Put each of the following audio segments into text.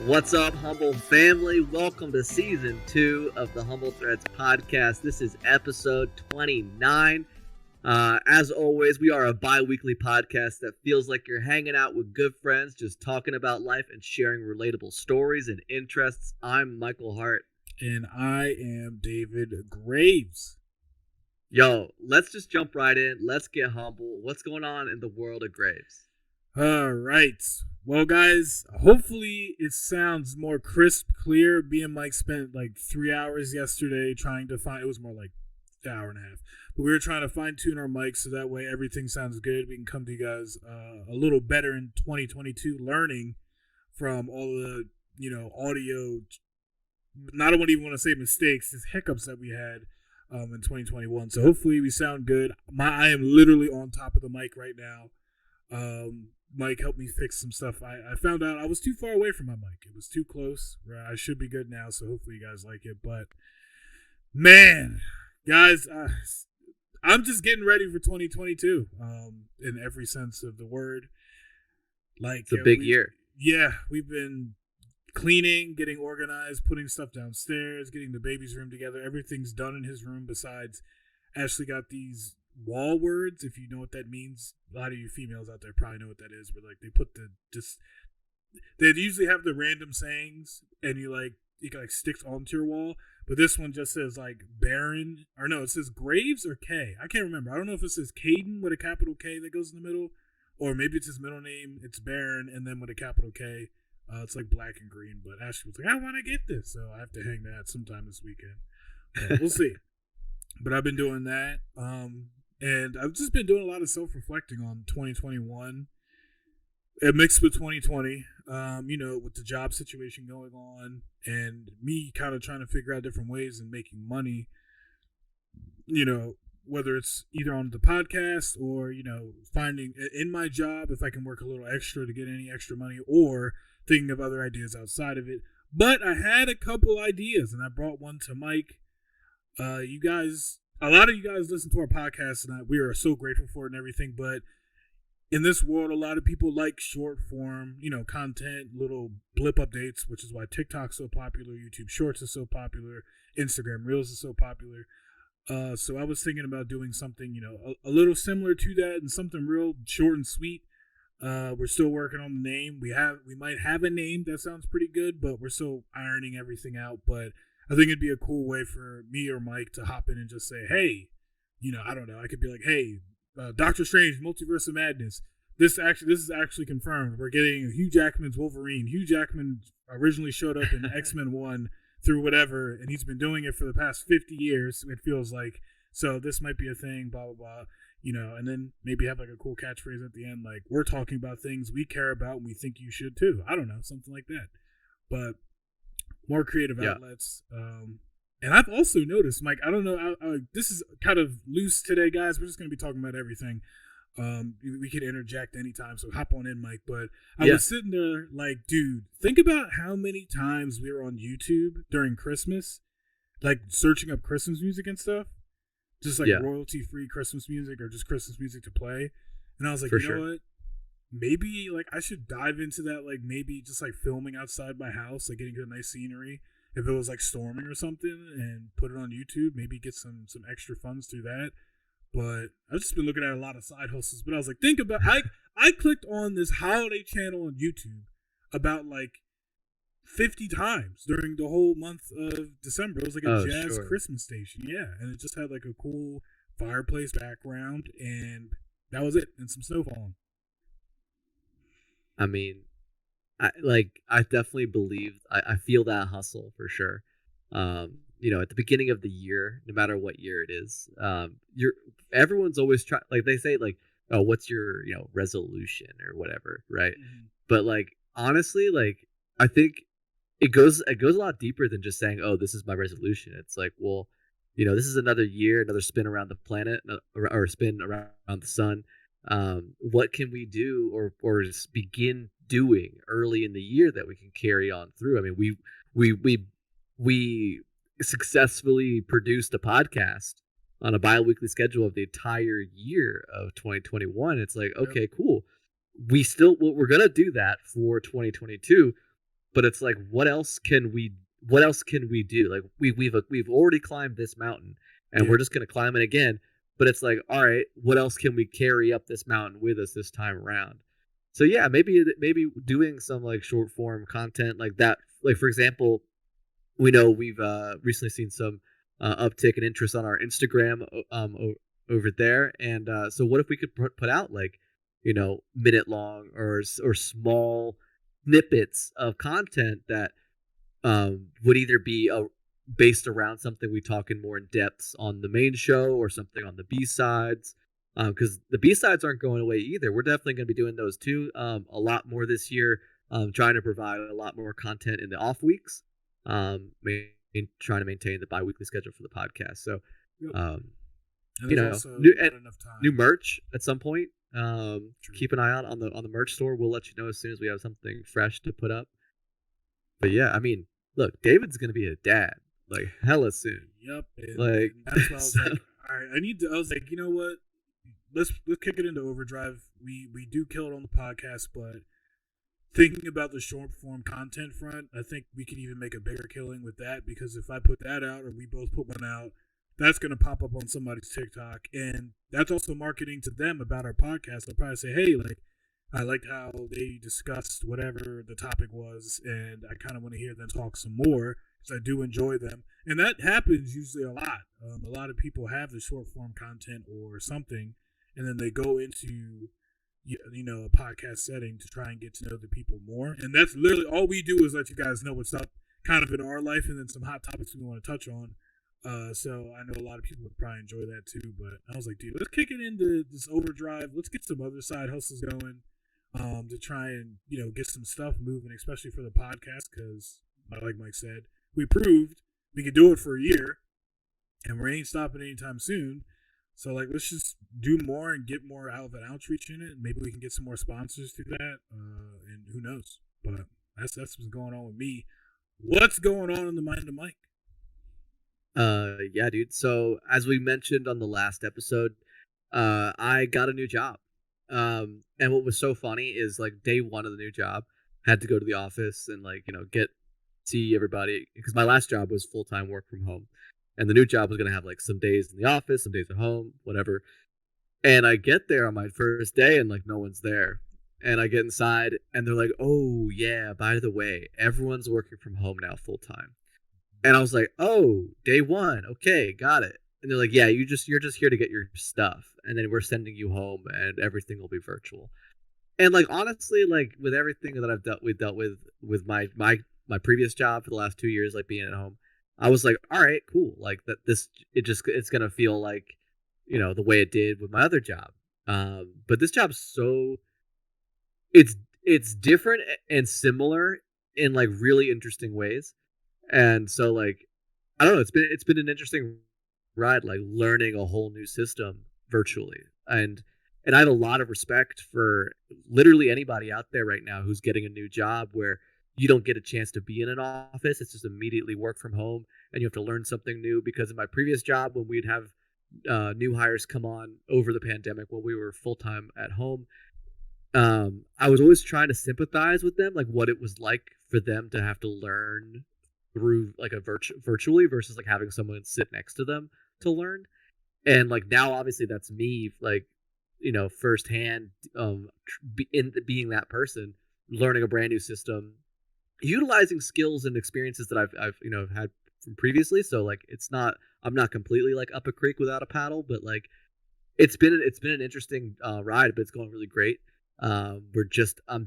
What's up, Humble family? Welcome to season 2 of the Humble Threads podcast. This is episode 29. As always, we are a bi-weekly podcast that feels like you're hanging out with good friends, just talking about life and sharing relatable stories and interests. I'm Michael Hart. And I am David Graves. Yo, let's just jump right in. Let's get humble. What's going on in the world of Graves? All right. Well, guys, hopefully it sounds more crisp, clear. Me and Mike spent like 3 hours yesterday trying to find, it was more like an hour and a half, but we were trying to fine tune our mics so that way everything sounds good. We can come to you guys a little better in 2022, learning from all the, audio, I don't even want to say mistakes, just hiccups that we had in 2021. So hopefully we sound good. I am literally on top of the mic right now. Mike helped me fix some stuff. I found out I was too far away from my mic. It was too close. I should be good now, so hopefully you guys like it. But, man, guys, I'm just getting ready for 2022 in every sense of the word. It's a big year. Yeah, we've been cleaning, getting organized, putting stuff downstairs, getting the baby's room together. Everything's done in his room besides Ashley got these wall words, if you know what that means. A lot of you females out there probably know what that is, but like they put they usually have the random sayings and it sticks onto your wall, but this one just says like Baron, or no, it says Graves or K. I can't remember. I don't know if it says Caden with a capital K that goes in the middle, or maybe it's his middle name, it's Baron, and then with a capital K. It's like black and green, but Ashley was like, I want to get this, so I have to hang that sometime this weekend. But we'll see. But I've been doing that. And I've just been doing a lot of self-reflecting on 2021, mixed with 2020, with the job situation going on and me kind of trying to figure out different ways in making money, whether it's either on the podcast or, finding in my job if I can work a little extra to get any extra money, or thinking of other ideas outside of it. But I had a couple ideas and I brought one to Mike. A lot of you guys listen to our podcast, and we are so grateful for it and everything. But in this world, a lot of people like short form, content, little blip updates, which is why TikTok's so popular, YouTube Shorts is so popular, Instagram Reels is so popular. So I was thinking about doing something, a little similar to that, and something real short and sweet. We're still working on the name. We might have a name that sounds pretty good, but we're still ironing everything out. But I think it'd be a cool way for me or Mike to hop in and just say, hey, I don't know. I could be like, hey, Doctor Strange, Multiverse of Madness. This is actually confirmed. We're getting Hugh Jackman's Wolverine. Hugh Jackman originally showed up in X-Men 1 through whatever, and he's been doing it for the past 50 years, it feels like. So this might be a thing, blah, blah, blah. And then maybe have like a cool catchphrase at the end, like, we're talking about things we care about and we think you should too. I don't know, something like that. But more creative outlets. And I've also noticed, Mike, I don't know, this is kind of loose today, guys. We're just going to be talking about everything. We can interject anytime, so hop on in, Mike. But I was sitting there like, dude, think about how many times we were on YouTube during Christmas, like searching up Christmas music and stuff. Just like royalty-free Christmas music or just Christmas music to play. And I was like, know what? Maybe like I should dive into that, like maybe just like filming outside my house, like getting good nice scenery if it was like storming or something, and put it on YouTube, maybe get some extra funds through that. But I've just been looking at a lot of side hustles, but I was like, think about, I clicked on this holiday channel on YouTube about like 50 times during the whole month of December. It was like a jazz Christmas station. Yeah. And it just had like a cool fireplace background, and that was it. And some snow falling. I mean, I definitely believe, I feel that hustle for sure. At the beginning of the year, no matter what year it is, everyone's always trying, like they say, like, oh, what's your, resolution or whatever, right? Mm-hmm. But like, honestly, like, I think it goes a lot deeper than just saying, oh, this is my resolution. It's like, well, this is another year, another spin around the planet, or spin around the sun. What can we do or just begin doing early in the year that we can carry on through? I mean, we successfully produced a podcast on a bi-weekly schedule of the entire year of 2021. It's like, okay, cool. We're going to do that for 2022. but it's like, what else can we do? Like we've already climbed this mountain, and Yeah. we're just gonna climb it again. But it's like, all right, what else can we carry up this mountain with us this time around? So yeah, maybe doing some like short form content like that. Like for example, we know we've recently seen some uptick in interest on our Instagram over there, and so what if we could put out like, minute long or small snippets of content that would either be based around something we talk in more in depth on the main show or something on the B sides. Because the B sides aren't going away either. We're definitely going to be doing those too. A lot more this year. Trying to provide a lot more content in the off weeks. Trying to maintain the bi-weekly schedule for the podcast. So, Yep. um, And you there's know, also new, not enough time. new merch at some point. True. Keep an eye out on the merch store. We'll let you know as soon as we have something fresh to put up. But yeah, I mean, look, David's gonna be a dad like hella soon. Yep. And Like, that's why I was so, like, all right, I was like, you know what? Let's kick it into overdrive. We do kill it on the podcast, but thinking about the short form content front, I think we could even make a bigger killing with that, because if I put that out or we both put one out, that's going to pop up on somebody's TikTok, and that's also marketing to them about our podcast. They'll probably say, hey, like, I liked how they discussed whatever the topic was, and I kind of want to hear them talk some more because I do enjoy them. And that happens usually a lot. A lot of people have the short form content or something, and then they go into a podcast setting to try and get to know the people more. And that's literally all we do, is let you guys know what's up kind of in our life, and then some hot topics we want to touch on. So I know a lot of people would probably enjoy that too, but I was like, dude, let's kick it into this overdrive. Let's get some other side hustles going, to try and, get some stuff moving, especially for the podcast. Cause like Mike said, we proved we could do it for a year, and we ain't stopping anytime soon. So like, let's just do more and get more out of an outreach in it. Maybe we can get some more sponsors through that. And who knows, but that's what's going on with me. What's going on in the mind of Mike? yeah, dude. So as we mentioned on the last episode, I got a new job. And what was so funny is like day one of the new job, had to go to the office and like, see everybody, because my last job was full-time work from home, and the new job was going to have like some days in the office, some days at home, whatever. And I get there on my first day and like no one's there. And I get inside and they're like, "Oh, yeah, by the way, everyone's working from home now full time." And I was like, "Oh, day one. Okay, got it." And they're like, "Yeah, you're just here to get your stuff, and then we're sending you home and everything will be virtual." And like honestly, like with everything that we've dealt with my previous job for the last 2 years, like being at home, I was like, all right, cool. Like that it's gonna feel like, the way it did with my other job. But this job's so it's different and similar in like really interesting ways. And so like I don't know, it's been an interesting ride, like learning a whole new system virtually. And I have a lot of respect for literally anybody out there right now who's getting a new job where you don't get a chance to be in an office. It's just immediately work from home, and you have to learn something new. Because in my previous job, when we'd have new hires come on over the pandemic while we were full time at home, I was always trying to sympathize with them, like what it was like for them to have to learn through like a virtually versus like having someone sit next to them to learn. And like now, obviously, that's me, like firsthand, being that person, learning a brand new system, utilizing skills and experiences that I've had from previously. So like I'm not completely like up a creek without a paddle, but like it's been an interesting ride, but it's going really great. I'm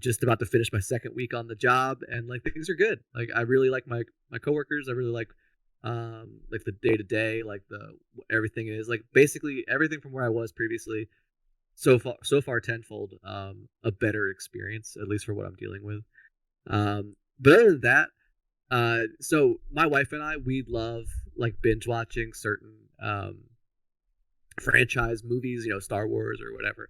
just about to finish my second week on the job, and like things are good. Like I really like my coworkers. I really like the day to day, like the everything is like basically everything from where I was previously. So far tenfold a better experience, at least for what I'm dealing with. But other than that, so my wife and I, we love like binge watching certain franchise movies, Star Wars or whatever.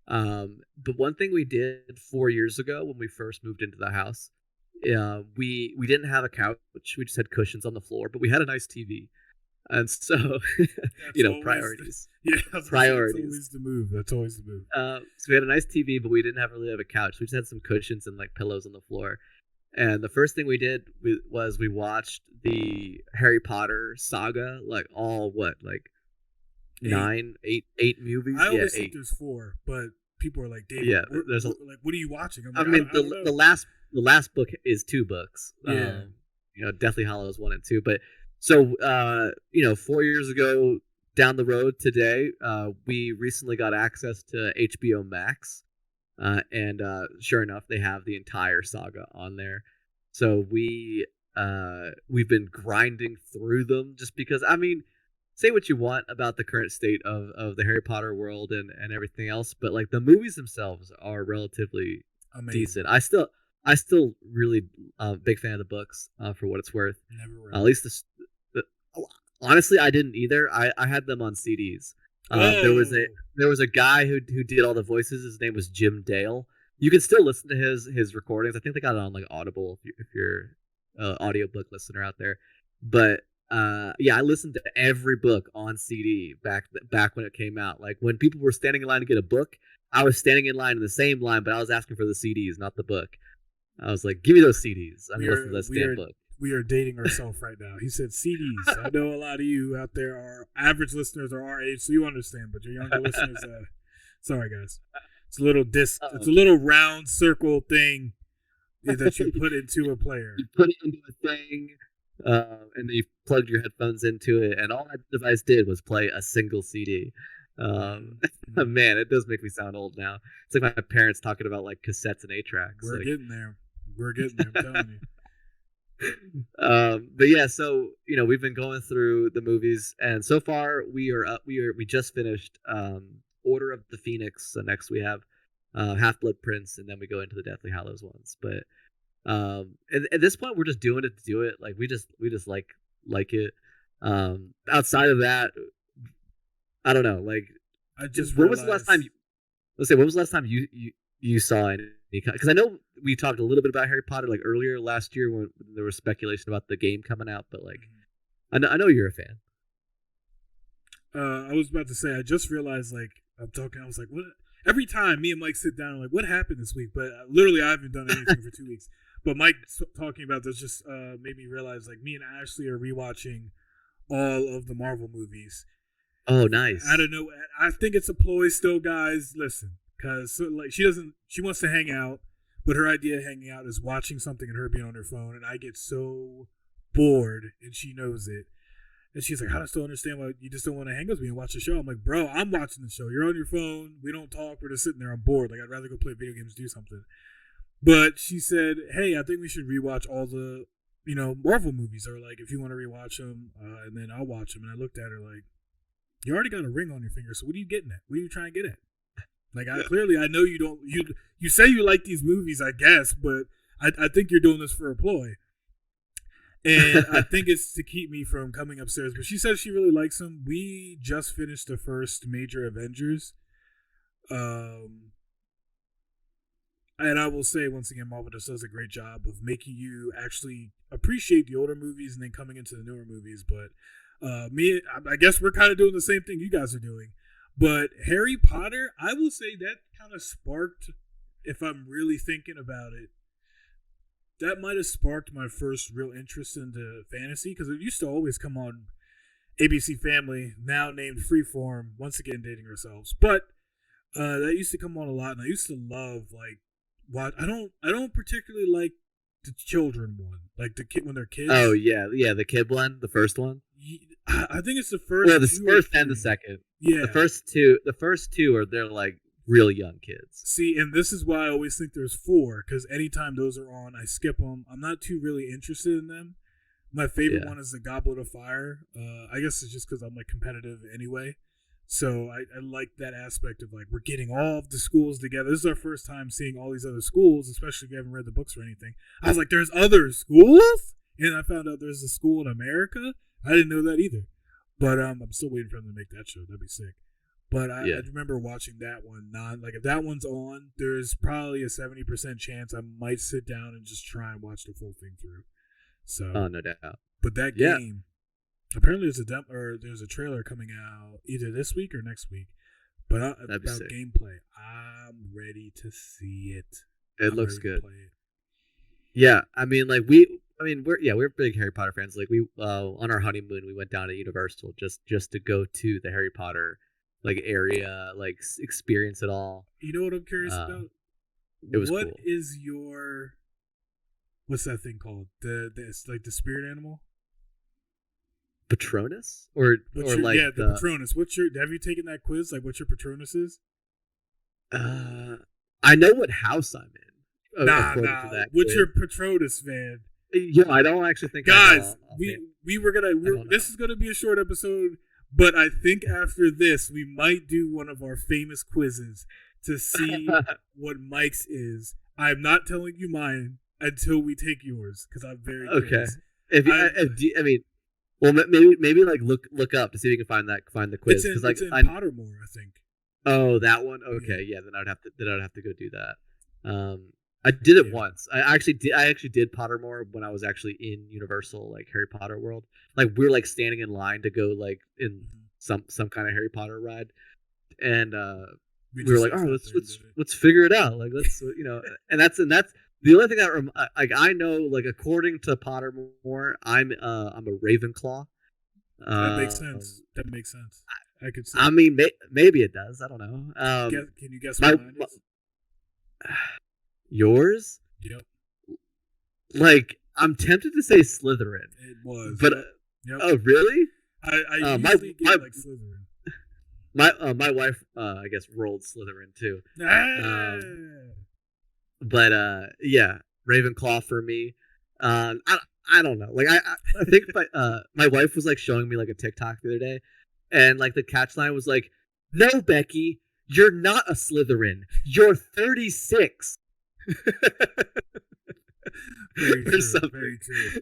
But one thing we did 4 years ago when we first moved into the house, we didn't have a couch. We just had cushions on the floor, but we had a nice TV. And so, priorities. Priorities. That's always the move. So we had a nice TV, but we didn't really have a couch. We just had some cushions and like pillows on the floor. And the first thing we did was we watched the Harry Potter saga, like all what, like Eight. eight movies. I Yeah, always think eight. there's four, but people are like, David, Yeah, there's a. like, what are you watching? I'm I like, mean, I don't know. the last book is two books. Yeah. Deathly Hallows 1 and 2. But so 4 years ago, down the road today, we recently got access to HBO Max, and sure enough, they have the entire saga on there. So we've been grinding through them just because, I mean, say what you want about the current state of the Harry Potter world and everything else, but like the movies themselves are relatively Amazing. decent. I still really big fan of the books, for what it's worth. Never read. At least the honestly, I didn't either. I had them on CDs. There was a guy who did all the voices. His name was Jim Dale. You can still listen to his recordings. I think they got it on like Audible if you're audiobook listener out there. But yeah, I listened to every book on CD back when it came out. Like when people were standing in line to get a book, I was standing in line in the same line, but I was asking for the CDs, not the book. I was like, "Give me those CDs. I'm gonna listen to this damn book." We are dating ourselves right now. He said CDs. I know a lot of you out there are average listeners are our age, so you understand. But your younger listeners, sorry guys, it's a little disc. It's a little round circle thing that you put into a player. You put it into a thing, and then you plugged your headphones into it, and all that device did was play a single CD. Man, it does make me sound old now. It's like my parents talking about like cassettes and 8-tracks. We're like, getting there. We're getting there. I'm telling you. But yeah, so we've been going through the movies, and so far we just finished Order of the Phoenix. So next we have Half Blood Prince, and then we go into the Deathly Hallows ones. But at this point, we're just doing it to do it. Like we just like it. Outside of that, I don't know. Like, I just when was the last time? Let's say, when was the last time you saw any? Because I know we talked a little bit about Harry Potter like earlier last year when there was speculation about the game coming out, but like, I know you're a fan. I was about to say, I just realized, like, I'm talking, I was like, what? Every time me and Mike sit down, I'm like, what happened this week? But literally, I haven't done anything for 2 weeks. But Mike talking about this just made me realize, like, me and Ashley are rewatching all of the Marvel movies. Oh, nice. I don't know. I think it's a ploy still, guys. Listen, because like she wants to hang out, but her idea of hanging out is watching something and her being on her phone, and I get so bored, and she knows it. And she's like, I still understand why you just don't want to hang with me and watch the show. I'm like, bro, I'm watching the show. You're on your phone. We don't talk. We're just sitting there. I'm bored. Like, I'd rather go play video games, do something. But she said, hey, I think we should rewatch all the, Marvel movies. Or, like, if you want to rewatch them, and then I'll watch them. And I looked at her like, you already got a ring on your finger, so what are you getting at? What are you trying to get at? Like, I know you don't, you say you like these movies, I guess, but I think you're doing this for a ploy. And I think it's to keep me from coming upstairs. But she says she really likes them. We just finished the first major Avengers. And I will say, once again, Marvel just does a great job of making you actually appreciate the older movies and then coming into the newer movies. But I guess we're kind of doing the same thing you guys are doing. But Harry Potter, I will say that kind of sparked, if I'm really thinking about it, that might have sparked my first real interest into fantasy, because it used to always come on ABC Family, now named Freeform, once again dating ourselves. But that used to come on a lot, and I used to love, like, what I don't particularly like the children one, like the kid when they're kids. Oh yeah, the kid one, the first one. I think it's the first. Yeah, the first and the second. Yeah, the first two are they're like real young kids. See, and this is why I always think there's 4, because anytime those are on, I skip them. I'm not too really interested in them. My favorite one is the Goblet of Fire. I guess it's just because I'm like competitive anyway. So I like that aspect of like, we're getting all of the schools together. This is our first time seeing all these other schools, especially if you haven't read the books or anything. I was like, there's other schools? And I found out there's a school in America. I didn't know that either. But I'm still waiting for them to make that show. That'd be sick. But I remember watching that one. Like, if that one's on, there's probably a 70% chance I might sit down and just try and watch the full thing through. So, no doubt. But that game, apparently there's a trailer coming out either this week or next week. But about gameplay, I'm ready to see it. It looks good. Yeah, I mean, we're big Harry Potter fans. Like we on our honeymoon, we went down to Universal just to go to the Harry Potter like area, like experience it all. You know what I'm curious Uh, about? it was What cool. is your what's that thing called? It's like the spirit animal. Patronus or like The Patronus? What's your? Have you taken that quiz? Like, what your Patronus is? uh I know what house I'm in according to Nah. that What's quiz. your Patronus, man? Yeah, I don't actually think I Guys, know. we were gonna. I don't This know. is gonna be a short episode, but I think after this, we might do one of our famous quizzes to see what Mike's is. I'm not telling you mine until we take yours because I'm very Okay. curious. If, you- I, I mean, well, maybe like look up to see if you can find the quiz because like it's in I Pottermore, I think. oh that one Yeah, okay yeah then I'd have to go do that. I did it yeah. once. I actually did Pottermore when I was actually in Universal like Harry Potter World. Like we are like standing in line to go like in Mhm. some kind of Harry Potter ride, and We we were just like, like oh, sat let's there and did it. let's figure it out. Like let's and that's the only thing that like I know like according to Pottermore, I'm a Ravenclaw. That makes Um, sense. That makes sense. I could see I it. mean maybe it does. I don't know. Can you guess what My, mine my is? yours Yep, like I'm tempted to say Slytherin, it was. but Yep, yep. oh really? I My usually my get like Slytherin. my wife I guess rolled Slytherin too. Ah! Um, but yeah, Ravenclaw for me. I don't know. Like I think my wife was like showing me like a TikTok the other day, and like the catch line was like, "No, Becky, you're not a Slytherin. You're 36." Very or true. something. Very true.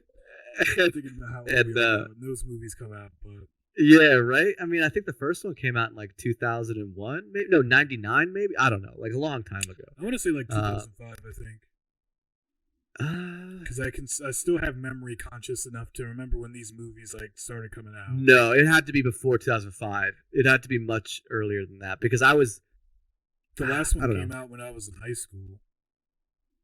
And, Thinking about how old we and are now, and those movies come out, but yeah, right. I mean, I think the first one came out in like 2001, maybe no 99, maybe I don't know, like a long time ago. I want to say like Uh, 2005. I think uh because I still have memory conscious enough to remember when these movies like started coming out. no, it had to be before 2005. It had to be much earlier than that because I was The last I one don't came know. out when I was in high school.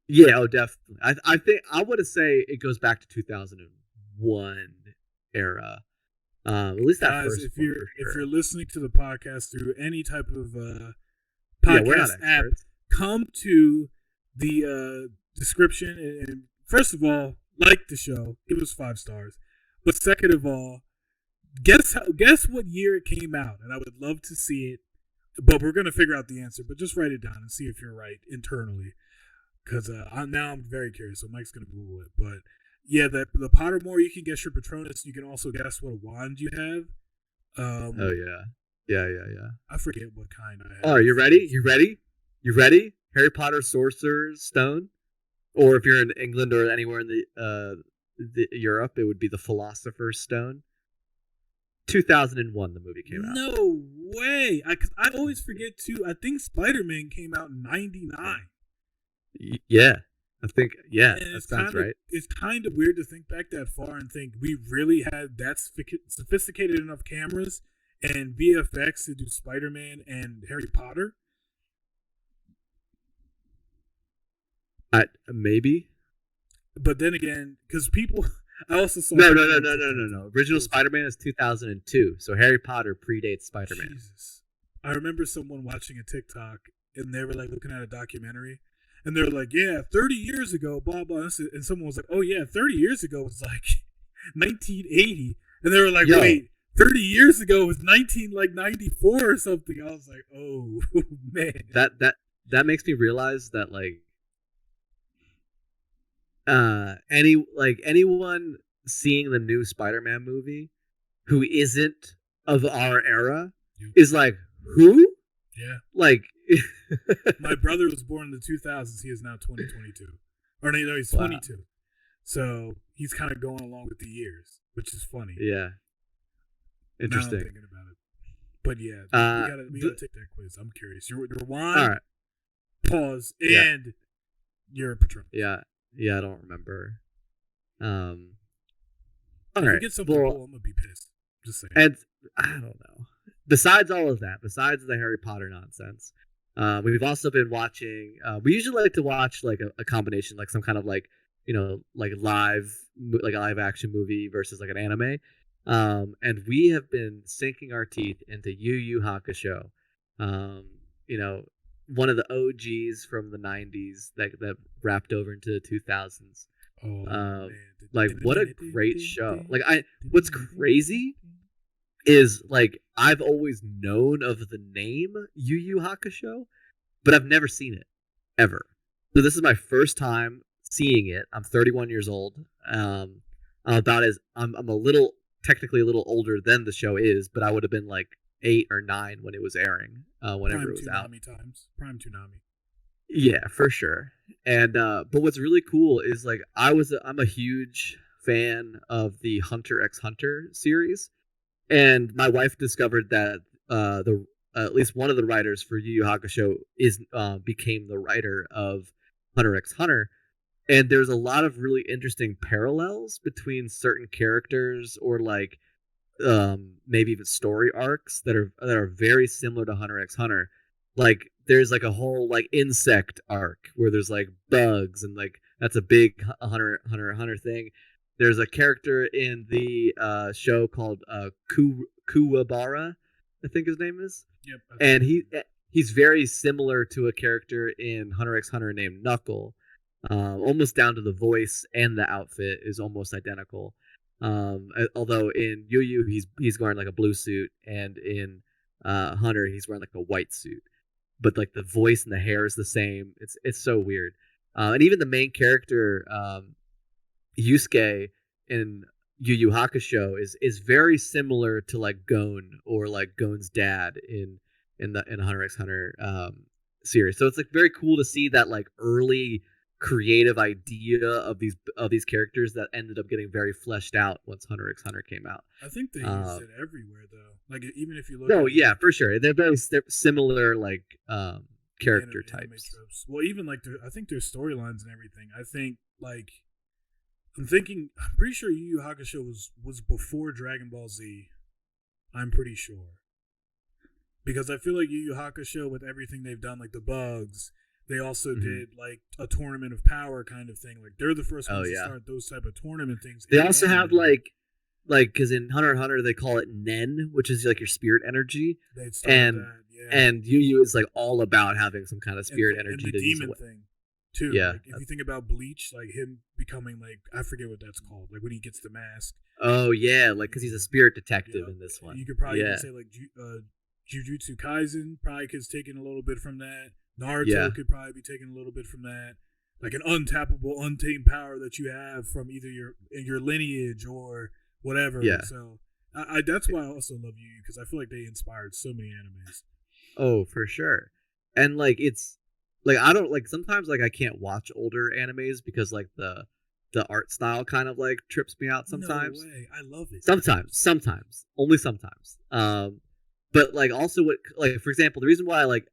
Yeah, oh, definitely. I think I want to say it goes back to 2001 era. At least that Guys, first one for if sure. you're listening to the podcast through any type of Yeah, we're not podcast app, experts. come to the description and first of all, like the show, give us 5 stars. But second of all, guess what year it came out, and I would love to see it. But we're gonna figure out the answer. But just write it down and see if you're right internally, because I'm very curious. So Mike's gonna Google it. But yeah, the Pottermore, you can guess your Patronus. You can also guess what wand you have. Oh yeah. Yeah. I forget what kind I Oh, have. you ready? You ready? You ready? Harry Potter Sorcerer's Stone, or if you're in England or anywhere in the Europe, it would be the Philosopher's Stone. 2001, the movie came out. No way! I always forget too. I think Spider-Man came out in '99, Yeah, I think yeah, and that sounds right. it's kind of weird to think back that far and think we really had that sophisticated enough cameras and VFX to do Spider-Man and Harry Potter. Maybe. But then again, because people, I also saw No, people on TikTok. no. Original Spider-Man is 2002, so Harry Potter predates Spider-Man. Jesus. I remember someone watching a TikTok and they were like looking at a documentary and they were like, yeah, 30 years ago, blah, blah. And someone was like, oh, yeah, 30 years ago was like 1980. And they were like, Yo, wait, 30 years ago was 1994 or something. I was like, oh, man. that makes me realize that like anyone seeing the new Spider-Man movie who isn't of our era is like, who? Yeah. Like My brother was born in the 2000s. He is now 2022. Or no, he's 22. Wow. So he's kind of going along with the years, which is funny. Yeah. Interesting. Now I'm thinking about it. But yeah, we gotta take that quiz. I'm curious. Your wand, all right. Pause, and your Patron. Yeah, I don't remember. All if right. you get something cool, I'm gonna be pissed. Just saying. And I don't know. Besides all of that, besides the Harry Potter nonsense, we've also been watching. We usually like to watch like a combination, like some kind of like like like a live action movie versus like an anime. And we have been sinking our teeth into Yu Yu Hakusho. Um, you know, one of the OGs from the 90s that wrapped over into the 2000s. Oh Um, man. like what a great show. What's crazy is like I've always known of the name Yu Yu Hakusho, but I've never seen it ever. So this is my first time seeing it. I'm 31 years old. I'm a little technically a little older than the show is, but I would have been like 8 or 9 when it was airing. Whenever it was out. Prime Toonami. Yeah, for sure. And but what's really cool is like I'm a huge fan of the Hunter x Hunter series, and my wife discovered that the at least one of the writers for Yu Yu Hakusho became the writer of Hunter x Hunter, and there's a lot of really interesting parallels between certain characters or like maybe even story arcs that are very similar to Hunter x Hunter. Like there's like a whole like insect arc where there's like bugs and like that's a big Hunter thing. There's a character in the show called Kuwabara, I think his name is. Yep. And he's very similar to a character in Hunter x Hunter named Knuckle. Almost down to the voice and the outfit is almost identical. Although in Yu Yu he's wearing like a blue suit, and in Hunter he's wearing like a white suit, but like the voice and the hair is the same. It's so weird. And even the main character Yusuke in Yu Yu Hakusho is very similar to like Gon or like Gon's dad in Hunter x Hunter series. So it's like very cool to see that like early creative idea of these characters that ended up getting very fleshed out once Hunter x Hunter came out. I think they use it everywhere though. Like even if you look. No, yeah, for sure. They're similar like character types. Tropes. Well, even like I think their storylines and everything. I think like I'm pretty sure Yu Yu Hakusho was before Dragon Ball Z. I'm pretty sure. Because I feel like Yu Yu Hakusho, with everything they've done, like the bugs, they also did like a tournament of power kind of thing. Like they're the first ones to start those type of tournament things. They also have like because in Hunter x Hunter they call it Nen, which is like your spirit energy. And Yu Yu is like all about having some kind of spirit energy. And the demon thing too. Yeah. Like, if you think about Bleach, like him becoming like I forget what that's called. Like when he gets the mask. Oh yeah, like because he's a spirit detective in this one. You could probably even say like Jujutsu Kaisen probably is taking a little bit from that. Naruto could probably be taking a little bit from that. Like an untappable, untamed power that you have from either your lineage or whatever. Yeah. So that's why I also love Yu Yu, because I feel like they inspired so many animes. Oh, for sure. And like it's like I don't like sometimes like I can't watch older animes because like the art style kind of like trips me out sometimes. No way. I love it. Sometimes. Only sometimes. But like also what like for example, the reason why I like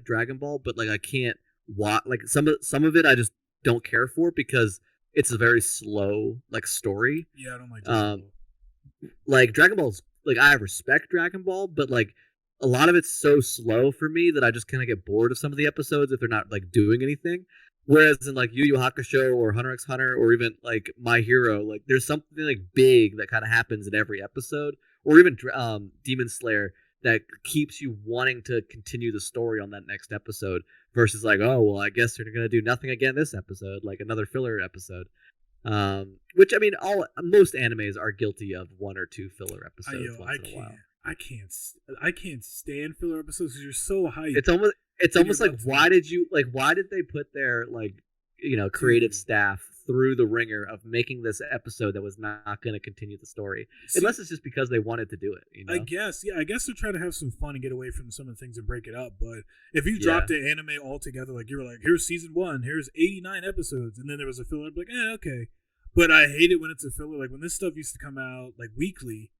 Dragon Ball, but like I can't watch like some of it I just don't care for because it's a very slow like story. Yeah, I don't like Dragon Ball. Like Dragon Ball's like I respect Dragon Ball, but like a lot of it's so slow for me that I just kind of get bored of some of the episodes if they're not like doing anything. Whereas in like Yu Yu Hakusho or Hunter x Hunter or even like My Hero, like there's something like big that kind of happens in every episode, or even Demon Slayer that keeps you wanting to continue the story on that next episode versus like, oh, well, I guess they're going to do nothing again this episode, like another filler episode. Which I mean, most animes are guilty of 1 or 2 filler episodes once in a while. I can't stand filler episodes because you're so hyped. It's almost like why did they put their like creative staff through the ringer of making this episode that was not going to continue the story, unless it's just because they wanted to do it. I guess they're trying to have some fun and get away from some of the things and break it up. But if you dropped the anime altogether, like you were like, here's season 1, here's 89 episodes, and then there was a filler, I'd be like, okay. But I hate it when it's a filler. Like when this stuff used to come out like weekly,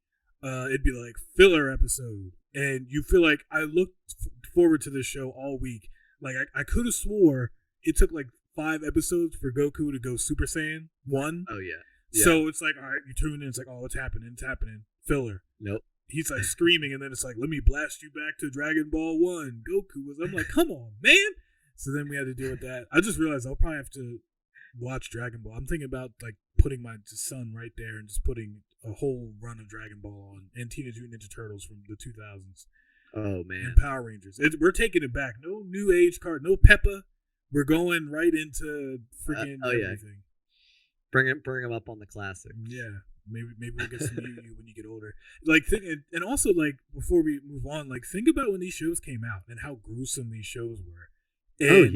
it'd be like filler episode, and you feel like I looked forward to this show all week. Like I could have swore it took like 5 episodes for Goku to go Super Saiyan 1. Oh yeah. So it's like, all right, you tune in, it's like, oh, it's happening. Filler. Nope. He's like screaming, and then it's like, let me blast you back to Dragon Ball 1. Goku was. I'm like, come on, man. So then we had to deal with that. I just realized I'll probably have to watch Dragon Ball, I'm thinking about like putting my son right there and just putting a whole run of Dragon Ball on, and Teenage Mutant Ninja Turtles from the 2000s. Oh man. And Power Rangers. We're taking it back. No new age card. No Peppa. We're going right into freaking everything. Bring him up on the classics. Yeah. Maybe we'll get some Yu when you get older. Like and also like before we move on, like think about when these shows came out and how gruesome these shows were. And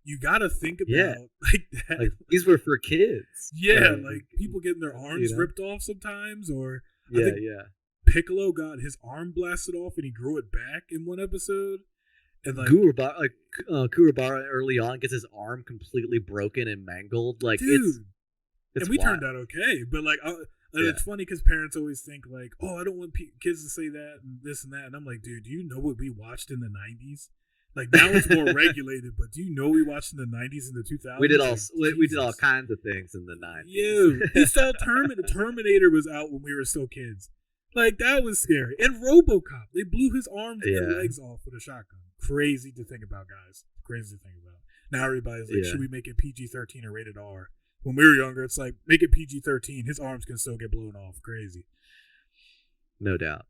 you gotta think about like that. Like these were for kids. Yeah, like people getting their arms ripped off sometimes, or yeah. Piccolo got his arm blasted off and he grew it back in one episode. And like Kuwabara early on gets his arm completely broken and mangled. Like dude, it's and we wild. turned out okay, but like. It's funny because parents always think like, "Oh, I don't want kids to say that and this and that," and I'm like, "Dude, do you know what we watched in the '90s? Like now it's more regulated, but do you know we watched in the '90s and the 2000s? We did all kinds of things in the '90s. Yeah, you saw Terminator was out when we were still kids. Like that was scary. And RoboCop, they blew his arms and legs off with a shotgun. Crazy to think about, guys. Crazy to think about. Now everybody's like, should we make it PG-13 or rated R? When we were younger, it's like, make it PG-13. His arms can still get blown off. Crazy. No doubt.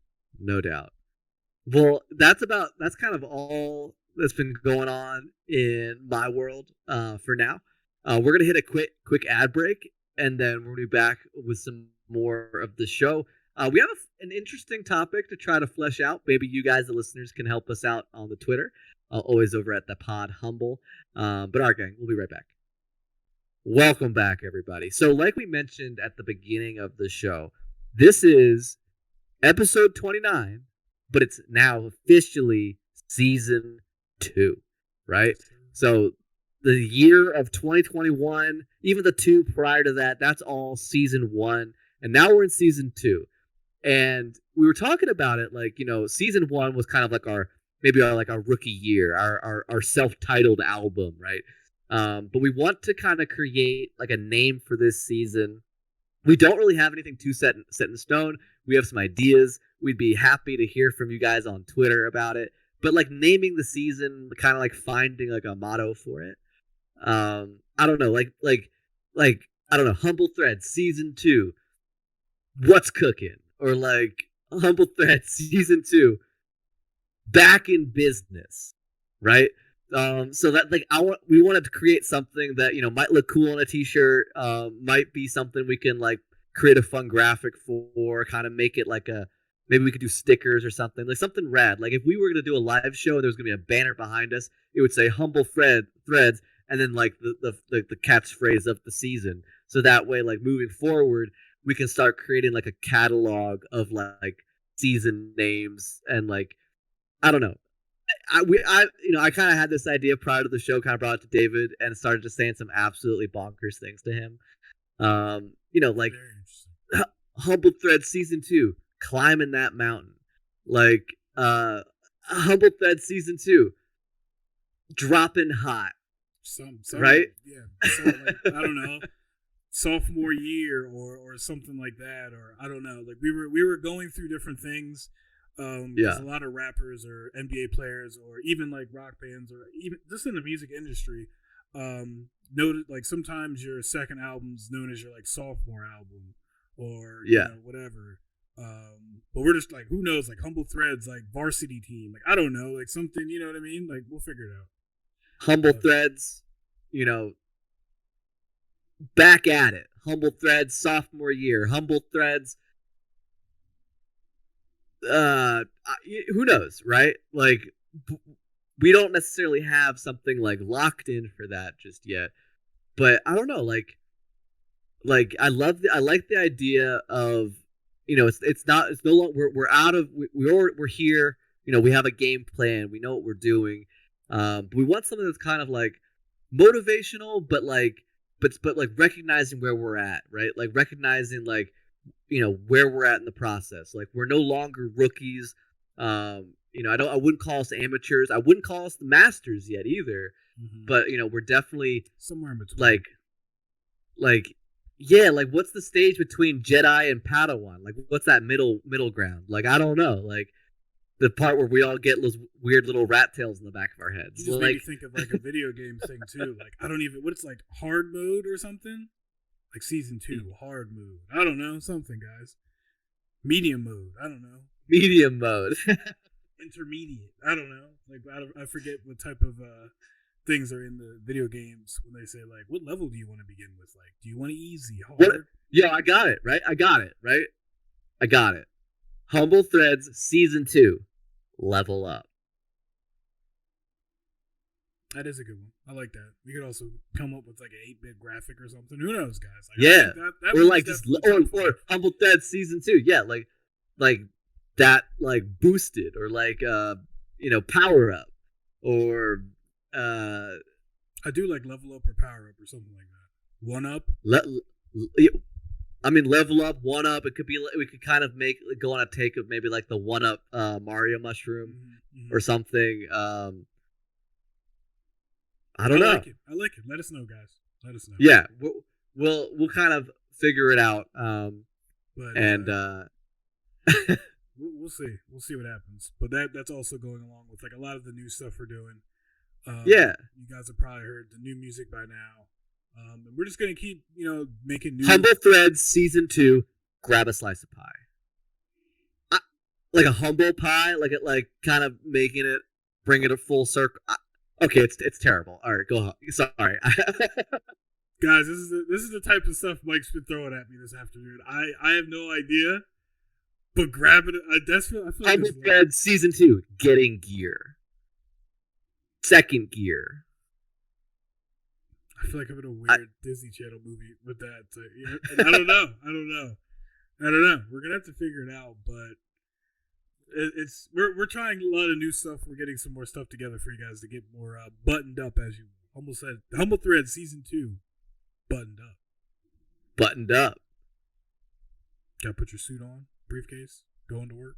Well, that's kind of all that's been going on in my world for now. We're going to hit a quick ad break, and then we're going to be back with some more of the show. We have an interesting topic to try to flesh out. Maybe you guys, the listeners, can help us out on the Twitter. Always over at the Pod Humble. But all right, gang, we'll be right back. Welcome back, everybody. So like we mentioned at the beginning of the show, this is episode 29, but it's now officially season 2, right? So the year of 2021, even the 2 prior to that, that's all season 1. And now we're in season 2. And we were talking about it like, season 1 was kind of like our rookie year, our self-titled album, right? But we want to kind of create like a name for this season. We don't really have anything too set in stone. We have some ideas. We'd be happy to hear from you guys on Twitter about it. But like naming the season, kind of like finding like a motto for it. I don't know, like I don't know, Humble Threads season 2. What's cooking? Or like Humble Threads season 2. Back in business, right? So that like we wanted to create something that might look cool on a t-shirt, might be something we can like create a fun graphic for, kind of make it like maybe we could do stickers or something, like something rad. Like if we were gonna do a live show and there was gonna be a banner behind us, it would say Humble Threads and then like the catchphrase of the season. So that way, like moving forward, we can start creating like a catalog of like season names and like I don't know. I kind of had this idea prior to the show, kind of brought it to David and started just saying some absolutely bonkers things to him. Like Humble Threads season 2, climbing that mountain. Like Humble Threads season 2, dropping hot. Some right? Yeah. So, like, I don't know. Sophomore year or something like that, or I don't know. Like we were going through different things. There's a lot of rappers or NBA players or even like rock bands or even just in the music industry, noted like sometimes your second album's known as your like sophomore album or whatever. But we're just like, who knows, like Humble Threads, like varsity team, like I don't know, like something, you know what I mean? Like we'll figure it out. Humble Threads, back at it. Humble Threads sophomore year. Humble Threads. Who knows, right? Like we don't necessarily have something like locked in for that just yet, but I don't know, like I like the idea of it's no longer we're here, we have a game plan, we know what we're doing, but we want something that's kind of like motivational, but like recognizing where we're at, right? Like recognizing like where we're at in the process. Like we're no longer rookies. I wouldn't call us amateurs. I wouldn't call us the masters yet either. Mm-hmm. But we're definitely somewhere in between. Like what's the stage between Jedi and Padawan? Like what's that middle ground? Like I don't know. the part where we all get those weird little rat tails in the back of our heads. You just made me think of like a video game thing too. Like I don't even what it's like hard mode or something. Like season 2, hard mode. I don't know, something guys. Medium mode. I don't know. Medium mode. Intermediate. I don't know. Like I forget what type of things are in the video games when they say like, what level do you want to begin with? Like, do you want easy, hard? What? Yeah, I got it. Right. I got it. Humble Threads Season 2. Level up. That is a good one. I like that. We could also come up with like an 8-bit graphic or something. Who knows, guys? Like, yeah. That or like just or Humble Threads Season 2. Yeah, like that like boosted or like power up or I do like level up or power up or something like that. 1 up. Level up, 1 up. It could be we could kind of go on a take of maybe like the 1 up Mario mushroom or something. I don't know. I like it. Let us know, guys. Let us know. Yeah, we'll kind of figure it out. We'll see. We'll see what happens. But that's also going along with like a lot of the new stuff we're doing. Yeah. You guys have probably heard the new music by now. And we're just gonna keep, making new. Humble Threads Season 2. Grab a slice of pie. Like a humble pie, like kind of making it, bring it a full circle. Okay, it's terrible. All right, go on. Sorry, guys. This is the type of stuff Mike's been throwing at me this afternoon. I have no idea, but grabbing it. I feel like Humble Threads Season 2. Getting gear. Second gear. I feel like I'm in a weird Disney Channel movie with that. And I don't know. We're gonna have to figure it out, but we're trying a lot of new stuff. We're getting some more stuff together for you guys to get more buttoned up, as you almost said. Humble Threads Season 2, buttoned up. Buttoned up. Gotta put your suit on, briefcase, going to work.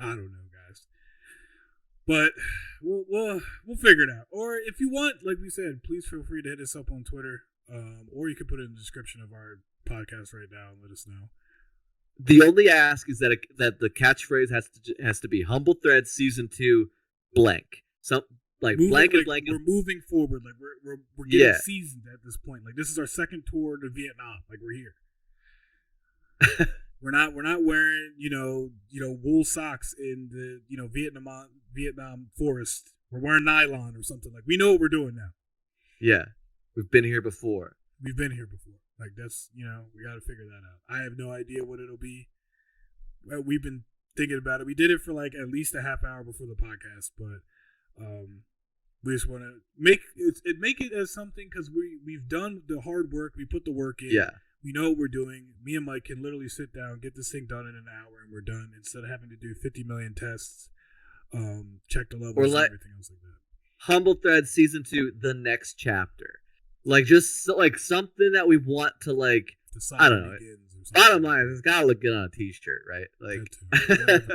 I don't know, guys. But we'll figure it out. Or if you want, like we said, please feel free to hit us up on Twitter. Or you can put it in the description of our podcast right now and let us know. The only ask is that the catchphrase has to be Humble Threads Season 2 blank. So like blank and blank. We're moving forward. Like we're getting seasoned at this point. Like this is our second tour to Vietnam. Like we're here. We're not wearing wool socks in the Vietnam forest. We're wearing nylon or something. Like we know what we're doing now. Yeah, we've been here before. Like that's we got to figure that out. I have no idea what it'll be. We've been thinking about it. We did it for like at least a half hour before the podcast, but we just want to make it as something because we've done the hard work. We put the work in. Yeah. We know what we're doing. Me and Mike can literally sit down, get this thing done in an hour, and we're done instead of having to do 50 million tests, check the levels, and everything else like that. Humble Threads Season 2, the next chapter. Like, just like something that we want to, like, I don't know. Bottom line, it's got to look good on a t-shirt, right? Like, if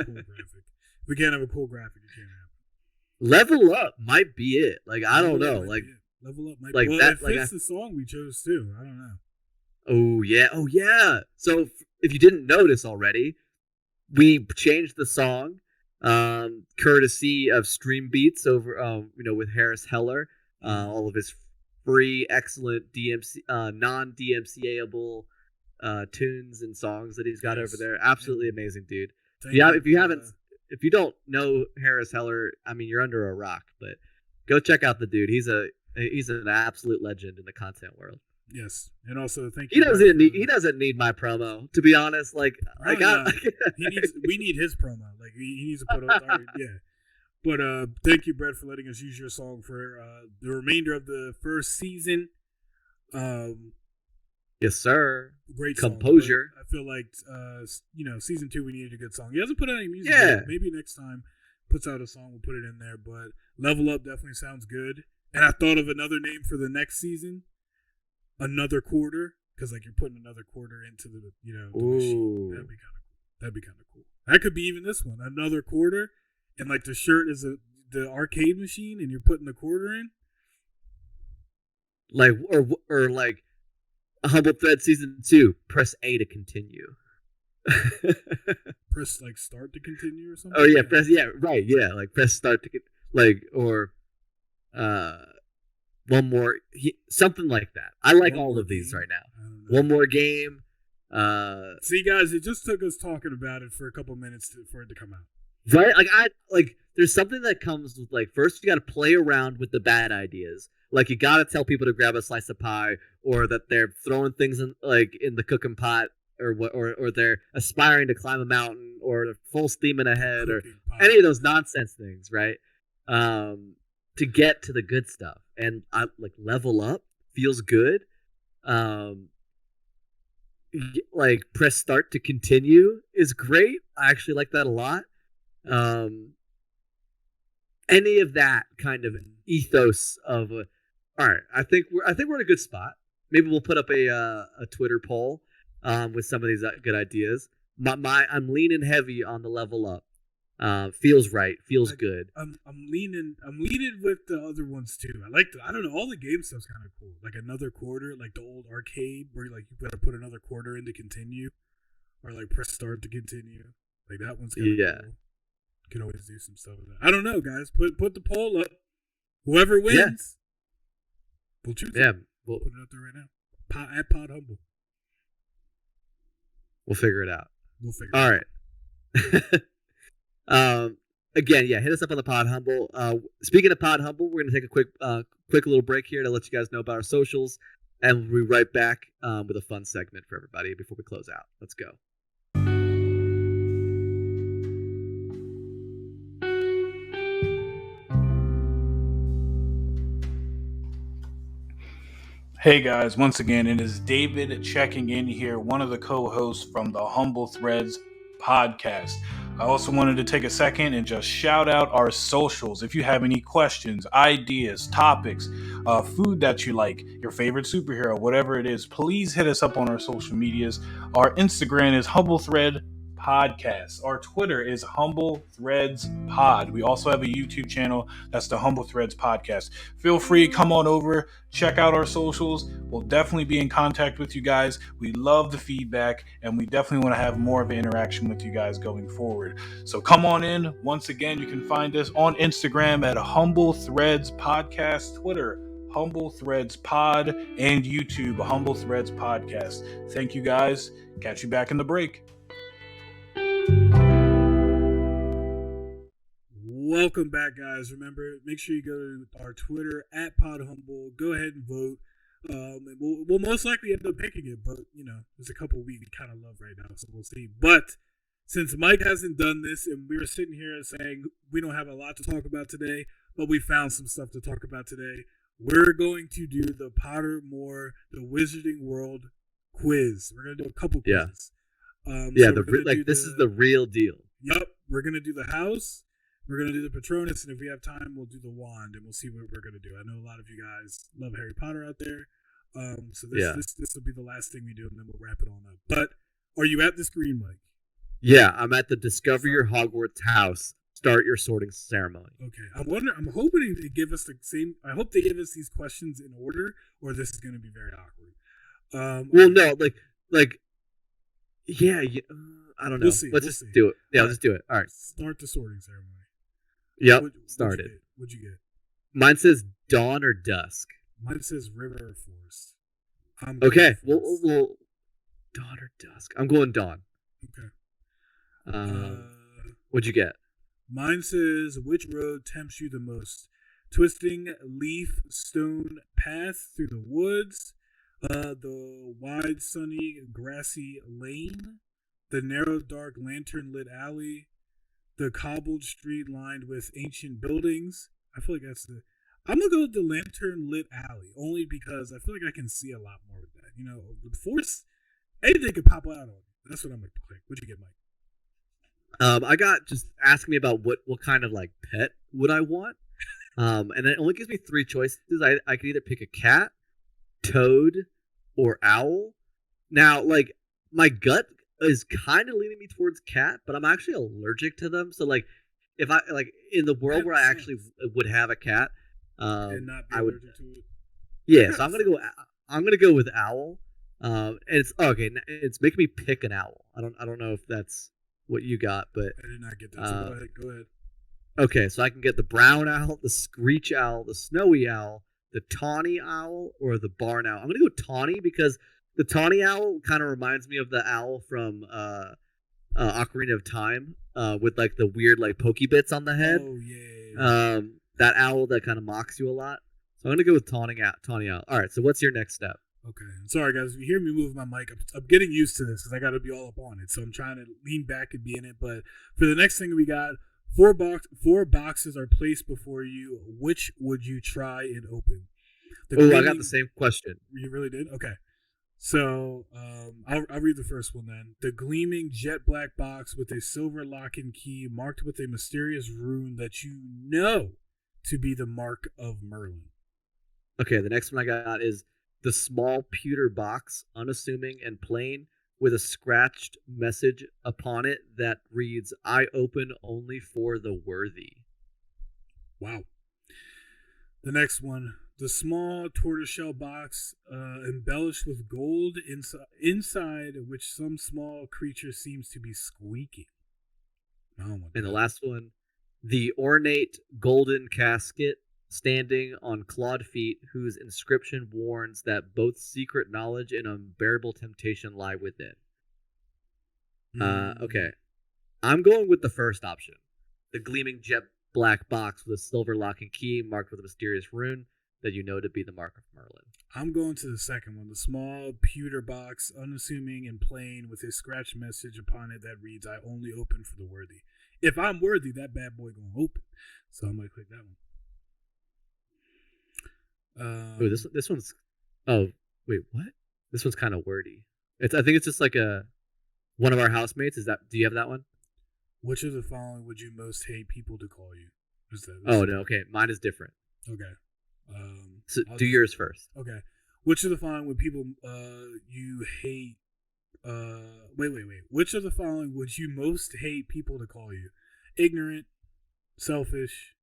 we can't have a cool graphic, it can't happen. Level Up might be it. Like, I don't know. Like, Level Up might like be it. that. Well, it fits the song we chose, too. I don't know. Oh yeah. So if you didn't notice already, we changed the song, courtesy of Stream Beats over, with Harris Heller, all of his free, excellent DMC, non-DMCA-able tunes and songs that he's got over there. Absolutely amazing, dude. If you don't know Harris Heller, I mean, you're under a rock, but go check out the dude. He's an absolute legend in the content world. Yes, and also thank you. He doesn't need my promo, to be honest. We need his promo. Like he needs to put out. Yeah, but thank you, Brett, for letting us use your song for the remainder of the first season. Yes, sir. Great composure. Song, I feel like season 2 we needed a good song. He hasn't put out any music. Yeah. Yet. Maybe next time puts out a song, we'll put it in there. But Level Up definitely sounds good. And I thought of another name for the next season. Another quarter, because like you're putting another quarter into the machine. That'd be kind of cool. That could be even this one, another quarter, and like the shirt is the arcade machine, and you're putting the quarter in. Like or like Humble Thread Season 2, press A to continue. Press like start to continue or something. Oh yeah, press start to get or uh one more something like that. I like all of these right now. One more game. See, guys, it just took us talking about it for a couple minutes for it to come out. Right? There's something that comes with first you got to play around with the bad ideas. Like you got to tell people to grab a slice of pie, or that they're throwing things in the cooking pot, or what, or they're aspiring to climb a mountain, or they're full steaming ahead, or any of those nonsense things, right? To get to the good stuff, and level up feels good. Press start to continue is great. I actually like that a lot. Any of that kind of ethos of all right, I think we're in a good spot. Maybe we'll put up a Twitter poll with some of these good ideas. I'm leaning heavy on the level up. Feels right, feels good. I'm leaning with the other ones too. I don't know, all the game stuff's kind of cool. Like another quarter, like the old arcade where you gotta put another quarter in to continue, or press start to continue. Like that one's kind of cool. You can always do some stuff with that. I don't know, guys. Put the poll up. Whoever wins, we'll choose. Yeah, we'll put it up there right now. At Pod Humble. We'll figure it out. All right. Again, hit us up on the Pod Humble. Speaking of Pod Humble, we're gonna take a quick little break here to let you guys know about our socials, and we'll be right back with a fun segment for everybody before we close out. Let's go. Hey guys, once again, it is David checking in here, one of the co-hosts from the Humble Threads podcast. I also wanted to take a second and just shout out our socials. If you have any questions, ideas, topics, food that you like, your favorite superhero, whatever it is, please hit us up on our social medias. Our Instagram is Humble Thread Podcast. Our Twitter is Humble Threads Pod. We also have a YouTube channel. That's the Humble Threads Podcast. Feel free, come on over, check out our socials. We'll definitely be in contact with you guys. We love the feedback, and we definitely want to have more of an interaction with you guys going forward. So come on in. Once again, you can find us on Instagram at Humble Threads Podcast, Twitter Humble Threads Pod, and YouTube Humble Threads Podcast. Thank you guys. Catch you back in the break. Welcome back, guys. Remember, make sure you go to our Twitter at PodHumble. Go ahead and vote. And we'll most likely end up picking it, but there's a couple we kind of love right now, so we'll see. But since Mike hasn't done this, and we were sitting here saying we don't have a lot to talk about today, but we found some stuff to talk about today, we're going to do the Pottermore, the Wizarding World quiz. We're gonna do a couple quizzes. This is the real deal. Yep, we're gonna do the house. We're going to do the Patronus, and if we have time, we'll do the wand, and we'll see what we're going to do. I know a lot of you guys love Harry Potter out there, so this will be the last thing we do, and then we'll wrap it all up. But are you at the screen, Mike? Yeah, I'm at the Discover Your Hogwarts House. Start your sorting ceremony. Okay, I'm hoping they give us the same. I hope they give us these questions in order, or this is going to be very awkward. I don't know. Let's just do it. Yeah, let's do it. All right. Start the sorting ceremony. Yep, started. What'd you get? Mine says dawn or dusk. Mine says river or forest. Okay, we'll dawn or dusk. I'm going dawn. Okay. What'd you get? Mine says, which road tempts you the most? Twisting leaf stone path through the woods, the wide sunny grassy lane, the narrow dark lantern lit alley, the cobbled street lined with ancient buildings. I feel like that's I'm gonna go with the lantern lit alley, only because I feel like I can see a lot more with that. With force, anything could pop out on me. That's what I'm gonna click. What'd you get, Mike? I got just asking me about what kind of pet would I want, and it only gives me 3 choices. I could either pick a cat, toad, or owl. Now, my gut is kind of leaning me towards cat, but I'm actually allergic to them. So if I in the world where I actually would have a cat, and not be allergic to it. Yeah, so I'm gonna go with owl. It's making me pick an owl. I don't know if that's what you got, but I did not get that. So go ahead. Okay, so I can get the brown owl, the screech owl, the snowy owl, the tawny owl, or the barn owl. I'm gonna go tawny because the tawny owl kind of reminds me of the owl from Ocarina of Time, with like the weird like pokey bits on the head. Oh yeah. That owl that kind of mocks you a lot. So I'm gonna go with tawny owl. All right. So what's your next step? Okay. Sorry guys, if you hear me move my mic, I'm getting used to this because I got to be all up on it. So I'm trying to lean back and be in it. But for the next thing we got. Four boxes are placed before you. Which would you try and open? I got the same question. You really did? Okay. So I'll read the first one then. The gleaming jet black box with a silver lock and key marked with a mysterious rune that you know to be the mark of Merlin. Okay, the next one I got is the small pewter box, unassuming and plain, with a scratched message upon it that reads, "I open only for the worthy." Wow. The next one, the small tortoiseshell box embellished with gold inside which some small creature seems to be squeaking. And the last one, the ornate golden casket standing on clawed feet whose inscription warns that both secret knowledge and unbearable temptation lie within. Okay. I'm going with the first option. The gleaming jet black box with a silver lock and key marked with a mysterious rune that you know to be the mark of Merlin. I'm going to the second one. The small pewter box, unassuming and plain, with a scratched message upon it that reads, "I only open for the worthy." If I'm worthy, that bad boy gonna open. So I'm gonna click that one. This one's. Oh wait, what? This one's kind of wordy. I think it's just like one of our housemates. Do you have that one? Which of the following would you most hate people to call you? No. Okay, mine is different. Okay. So do yours first. Okay. Which of the following would people you hate? Wait. Which of the following would you most hate people to call you? Ignorant, selfish,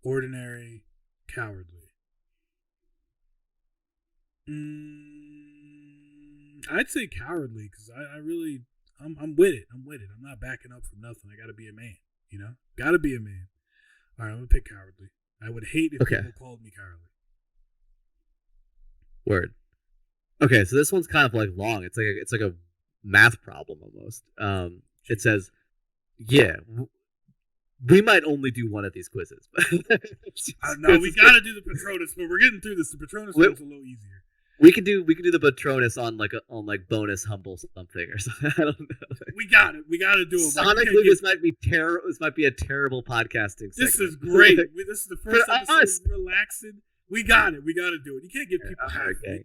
ordinary, cowardly. I'd say cowardly because I'm with it. I'm not backing up from nothing. I got to be a man. Got to be a man. All right, I'm gonna pick cowardly. I would hate if people called me cowardly. Word. Okay, so this one's kind of like long. It's like a math problem almost. It says, "Yeah, we might only do one of these quizzes." No, we got to do the Patronus, but we're getting through this. The Patronus one's a little easier. We could do the Patronus on bonus humble something or something. I don't know. We got it. We got to do it. Sonically, this might be terrible. This might be a terrible podcasting. This is great. This is the first episode. Relaxing. We got it. We got to do it. You can't get people. Okay.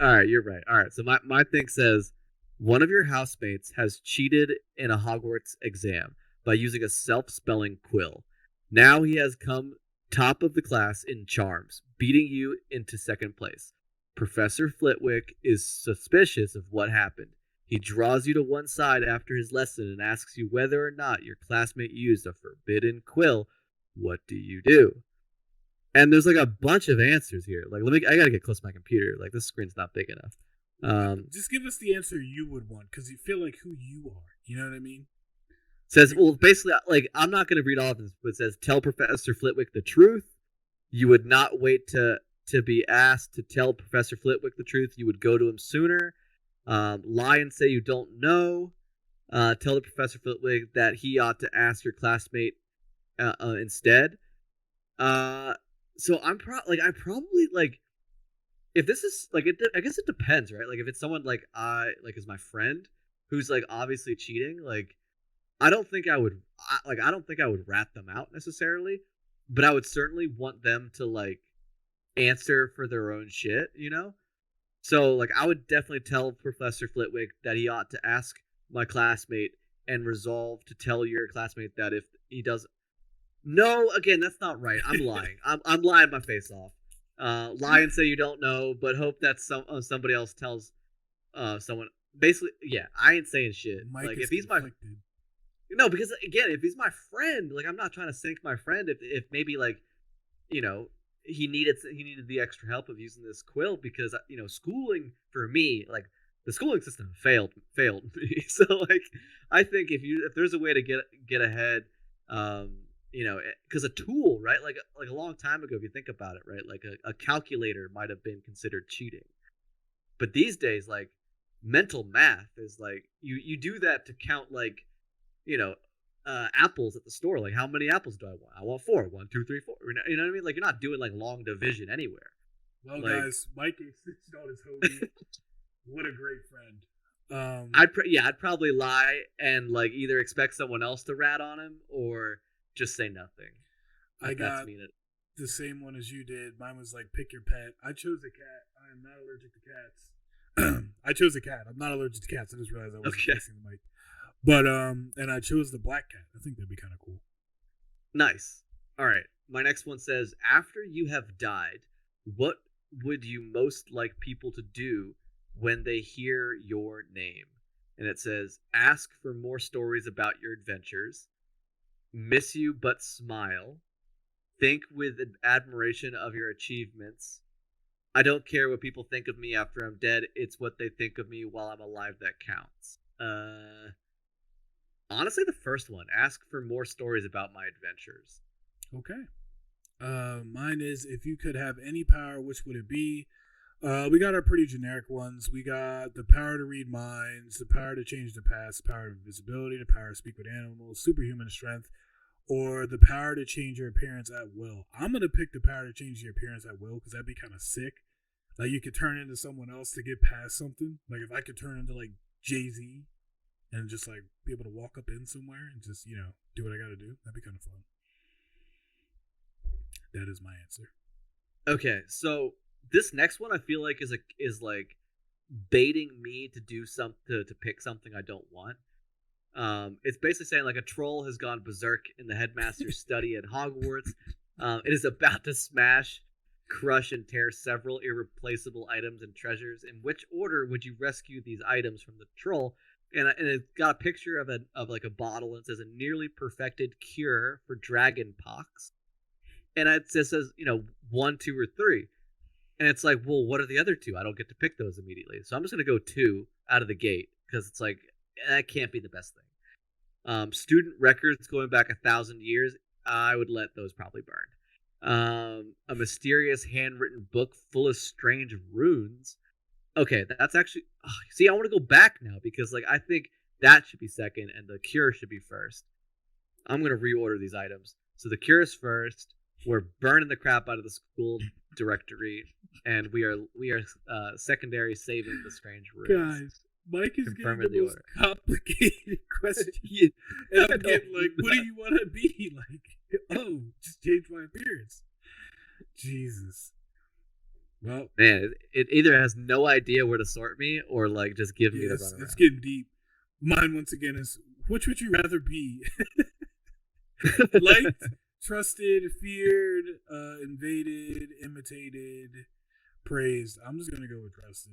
All right, you're right. All right. So my thing says, one of your housemates has cheated in a Hogwarts exam by using a self-spelling quill. Now he has come top of the class in charms, beating you into second place. Professor Flitwick is suspicious of what happened. He draws you to one side after his lesson and asks you whether or not your classmate used a forbidden quill. What do you do? And there's like a bunch of answers here. Like, I gotta get close to my computer. Like, this screen's not big enough. Just give us the answer you would want, because you feel like who you are. You know what I mean? Says, well, basically, like, I'm not gonna read all of this, but it says, tell Professor Flitwick the truth. You would not wait to be asked to tell Professor Flitwick the truth. You would go to him sooner. Lie and say you don't know. Tell the Professor Flitwick that he ought to ask your classmate instead. So I probably like, if this is like it, I guess it depends, right? Like if it's someone like is my friend who's like obviously cheating, like I don't think I would rat them out necessarily, but I would certainly want them to like answer for their own shit, you know? So like I would definitely tell Professor Flitwick that he ought to ask my classmate and resolve to tell your classmate that if he doesn't. No, again, that's not right. I'm lying. I'm lying my face off. Lie and say you don't know, but hope that somebody else tells someone. Basically, yeah, I ain't saying shit. Mike like if he's conflicted. No, because again, if he's my friend, like I'm not trying to sink my friend. If maybe like, you know, he needed the extra help of using this quill because you know schooling for me, like the schooling system failed me. So like, I think if there's a way to get ahead, because a tool, right? Like a long time ago, if you think about it, right? Like a calculator might have been considered cheating, but these days, like mental math is like you do that to count like, apples at the store. Like how many apples do I want? I want 4. 1, 2, 3, 4. You know what I mean? Like you're not doing like long division anywhere. Well, like, guys, Mike insisted on his homie. What a great friend. I'd probably lie and like either expect someone else to rat on him or just say nothing. I got the same one as you did. Mine was like, pick your pet. I chose a cat. I am not allergic to cats. I chose a cat. I'm not allergic to cats. I just realized I wasn't facing the mic. But and I chose the black cat. I think that'd be kind of cool. Nice. All right. My next one says, after you have died, what would you most like people to do when they hear your name? And it says, ask for more stories about your adventures, miss you but smile, think with admiration of your achievements. I don't care what people think of me after I'm dead. It's what they think of me while I'm alive that counts. Honestly, the first one. Ask for more stories about my adventures. Okay. Mine is, if you could have any power, which would it be? We got our pretty generic ones. We got the power to read minds, the power to change the past, the power of invisibility, the power to speak with animals, superhuman strength, or the power to change your appearance at will. I'm going to pick the power to change your appearance at will because that'd be kind of sick. Like you could turn into someone else to get past something. Like if I could turn into like Jay-Z and just like be able to walk up in somewhere and just, do what I got to do. That'd be kind of fun. That is my answer. Okay, so this next one I feel like is like baiting me to do something to pick something I don't want. It's basically saying like a troll has gone berserk in the headmaster's study at Hogwarts. It is about to smash, crush, and tear several irreplaceable items and treasures. In which order would you rescue these items from the troll? And it's got a picture of like a bottle and it says a nearly perfected cure for dragon pox. And it just says 1, 2, or 3. And it's like, well, what are the other 2? I don't get to pick those immediately. So I'm just going to go 2 out of the gate because it's like, that can't be the best thing. Student records going back 1,000 years, I would let those probably burn. A mysterious handwritten book full of strange runes. Okay, that's actually... see, I want to go back now because like I think that should be second and the cure should be first. I'm going to reorder these items. So the cure is first. We're burning the crap out of the school directory, and we are secondary saving the strange runes. Guys, Mike is getting the most complicated question. And I'm getting like, what do you want to be? Like, just change my appearance. Jesus. Well, man, it either has no idea where to sort me or like just give me the runaround. It's getting deep. Mine once again is, which would you rather be? Liked, trusted, feared, invaded, imitated, praised. I'm just gonna go with trusted.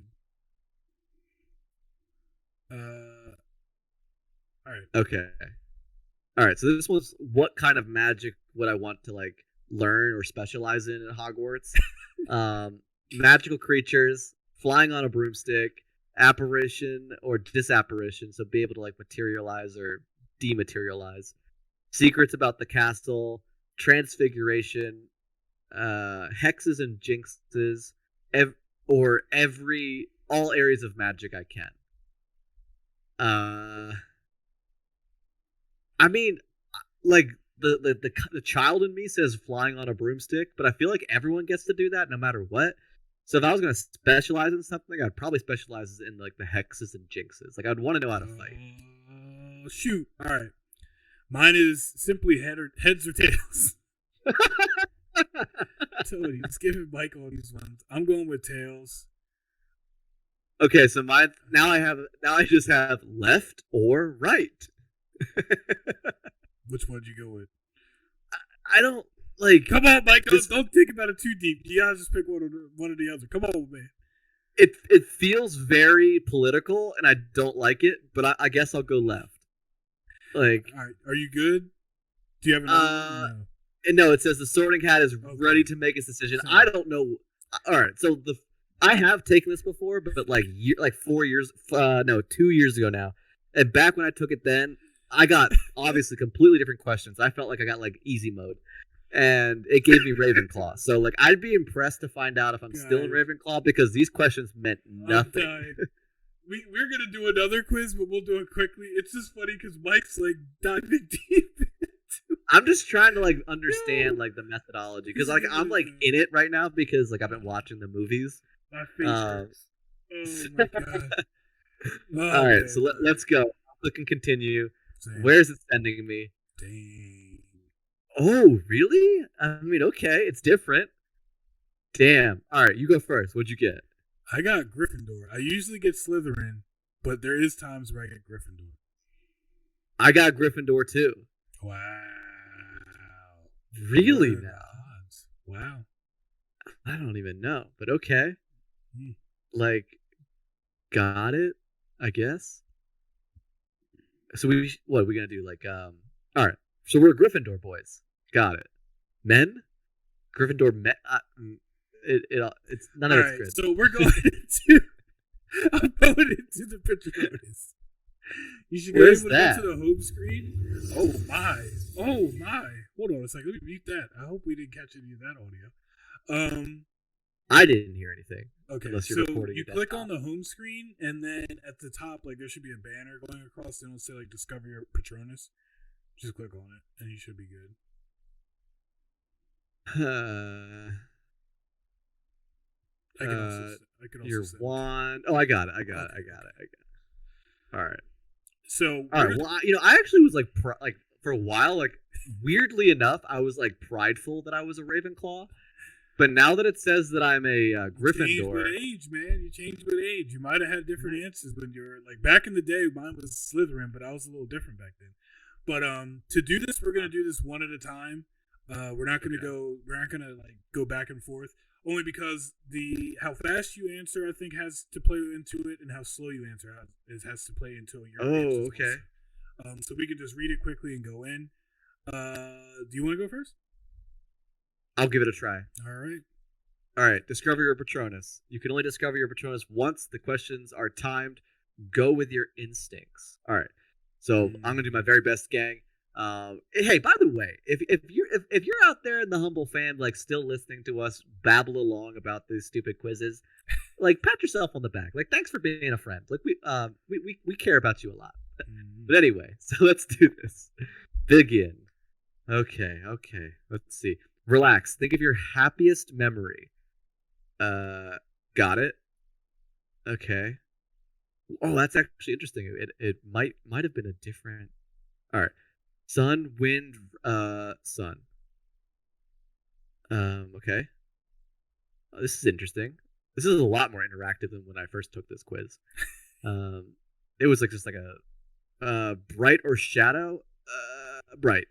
All right. So this was, what kind of magic would I want to like learn or specialize in at Hogwarts? Magical creatures, flying on a broomstick, apparition or disapparition, so be able to like materialize or dematerialize. Secrets about the castle, transfiguration, hexes and jinxes, all areas of magic I can. I mean, like the child in me says flying on a broomstick, but I feel like everyone gets to do that no matter what. So if I was gonna specialize in something, I'd probably specialize in like the hexes and jinxes. Like I'd want to know how to fight. Shoot! All right, mine is simply heads or tails. Totally, it's giving Mike all these ones. I'm going with tails. Okay, so now I just have left or right. Which one did you go with? I don't like. Come on, Mike! Don't think about it too deep. You gotta just pick one or the other. Come on, man. It feels very political, and I don't like it. But I guess I'll go left. Like, all right, are you good? Do you have another? No, it says the Sorting Hat is ready to make its decision. I don't know. All right, so I have taken this before, but like 2 years ago now. And back when I took it then, I got obviously completely different questions. I felt like I got like easy mode. And it gave me Ravenclaw. So like I'd be impressed to find out if I'm still in Ravenclaw because these questions meant nothing. We're gonna do another quiz, but we'll do it quickly. It's just funny because Mike's like diving deep. I'm just trying to like understand like the methodology because like I'm like in it right now because like I've been watching the movies. My face hurts. Oh my god! All right, so let's go. Click and continue. Damn. Where's it sending me? Dang. Oh, really? I mean, okay, it's different. Damn. All right, you go first. What'd you get? I got Gryffindor. I usually get Slytherin, but there is times where I get Gryffindor. I got Gryffindor too. Wow. Really now? Wow. I don't even know, but okay. Like, got it, I guess. So what are we gonna do? Like, all right. So we're Gryffindor boys. Got it. Men? Gryffindor men? It's none of it's good. So we're going into I'm going into the Patronus. You should go to the home screen. Oh my. Hold on a second. Let me mute that. I hope we didn't catch any of that audio. I didn't hear anything. Okay, unless you're recording you click on the home screen, and then at the top, like there should be a banner going across, and it'll say like "Discover your Patronus." Just click on it, and you should be good. I can also your send wand. Oh, I got it. All right. So, all right. Well, I actually was like for a while, like weirdly enough, I was like prideful that I was a Ravenclaw. But now that it says that I'm a Gryffindor, you change with age, man. You change with age. You might have had different answers when you were like back in the day. Mine was Slytherin, but I was a little different back then. But to do this, we're gonna do this one at a time. We're not gonna go back and forth. Only because how fast you answer, I think, has to play into it, and how slow you answer has to play into your answers. Oh, okay. Also. So we can just read it quickly and go in. Do you want to go first? I'll give it a try. All right. Discover your Patronus. You can only discover your Patronus once. The questions are timed. Go with your instincts. All right. So I'm gonna do my very best, gang. Hey, by the way, if you're out there in the humble fam, like still listening to us babble along about these stupid quizzes, like pat yourself on the back. Like thanks for being a friend. Like we care about you a lot. But anyway, so let's do this. Begin. Okay. Let's see. Relax. Think of your happiest memory. Got it. Okay. Oh, that's actually interesting. It might have been a different. All right. Sun, wind, sun. Okay. This is interesting. This is a lot more interactive than when I first took this quiz. It was like just like a bright or shadow. Bright.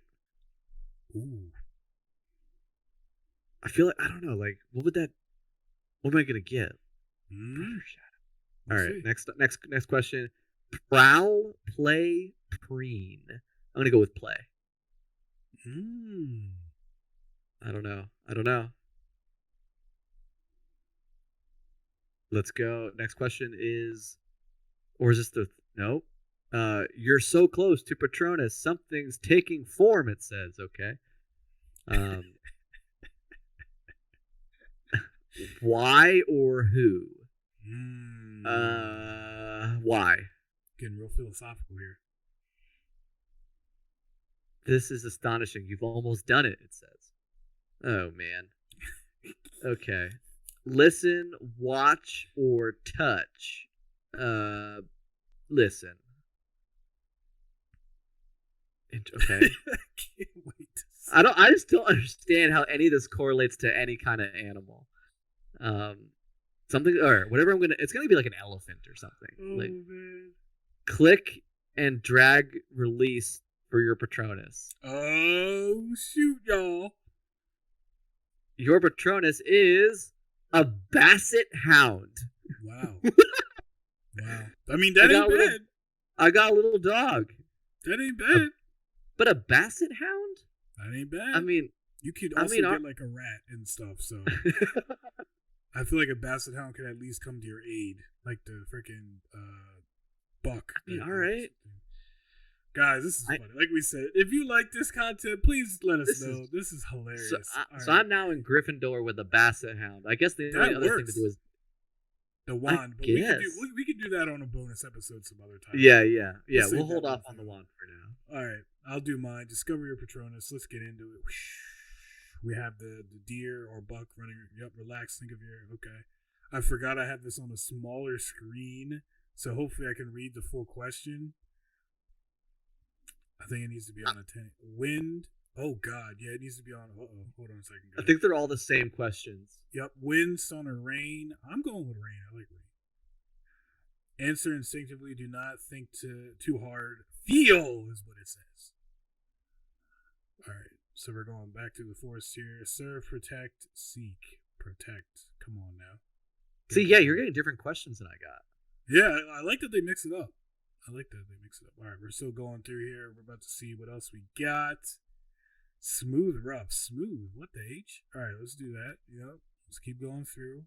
Ooh. I feel like I don't know. Like, what am I gonna get? All right. Next question. Prowl, play, preen. I'm gonna go with play. I don't know. Let's go. Next question is, or is this the no? You're so close to Patronus. Something's taking form. It says. Okay. Why or who? Why? Getting real philosophical here. This is astonishing. You've almost done it, it says. Oh, man. Okay. Listen, watch, or touch. Listen. Okay. I can't wait to see. I just don't understand how any of this correlates to any kind of animal. Something or whatever it's gonna be like an elephant or something. Oh, like man. click and drag release for your Patronus. Oh shoot, y'all. Your Patronus is a Basset Hound. Wow. Wow. I mean that ain't bad. I got a little dog. That ain't bad. But a Basset Hound? That ain't bad. I mean you could also get like a rat and stuff, so I feel like a basset hound could at least come to your aid, like the freaking buck. I mean, all right. Guys, this is funny. Like we said, if you like this content, please let us know. This is hilarious. So I'm now in Gryffindor with a basset hound. I guess the only other thing to do is the wand. But we could do that on a bonus episode some other time. Yeah. We'll hold off on the wand for now. All right, I'll do mine. Discover your Patronus. Let's get into it. We have the deer or buck running. Yep, relax. Think of your. Okay. I forgot I have this on a smaller screen, so hopefully I can read the full question. I think it needs to be on a 10. Wind. Oh, God. Yeah, it needs to be on. Uh-oh. Hold on a second, guys. I think they're all the same questions. Yep. Wind, sun, or rain. I'm going with rain. I like rain. Answer instinctively. Do not think too hard. Feel is what it says. All right. So we're going back to the forest here. Serve, protect, seek. Protect. Come on now. See, yeah, you're getting different questions than I got. Yeah, I like that they mix it up. All right, we're still going through here. We're about to see what else we got. Smooth, rough, smooth. What the H? All right, let's do that. Yep. Let's keep going through.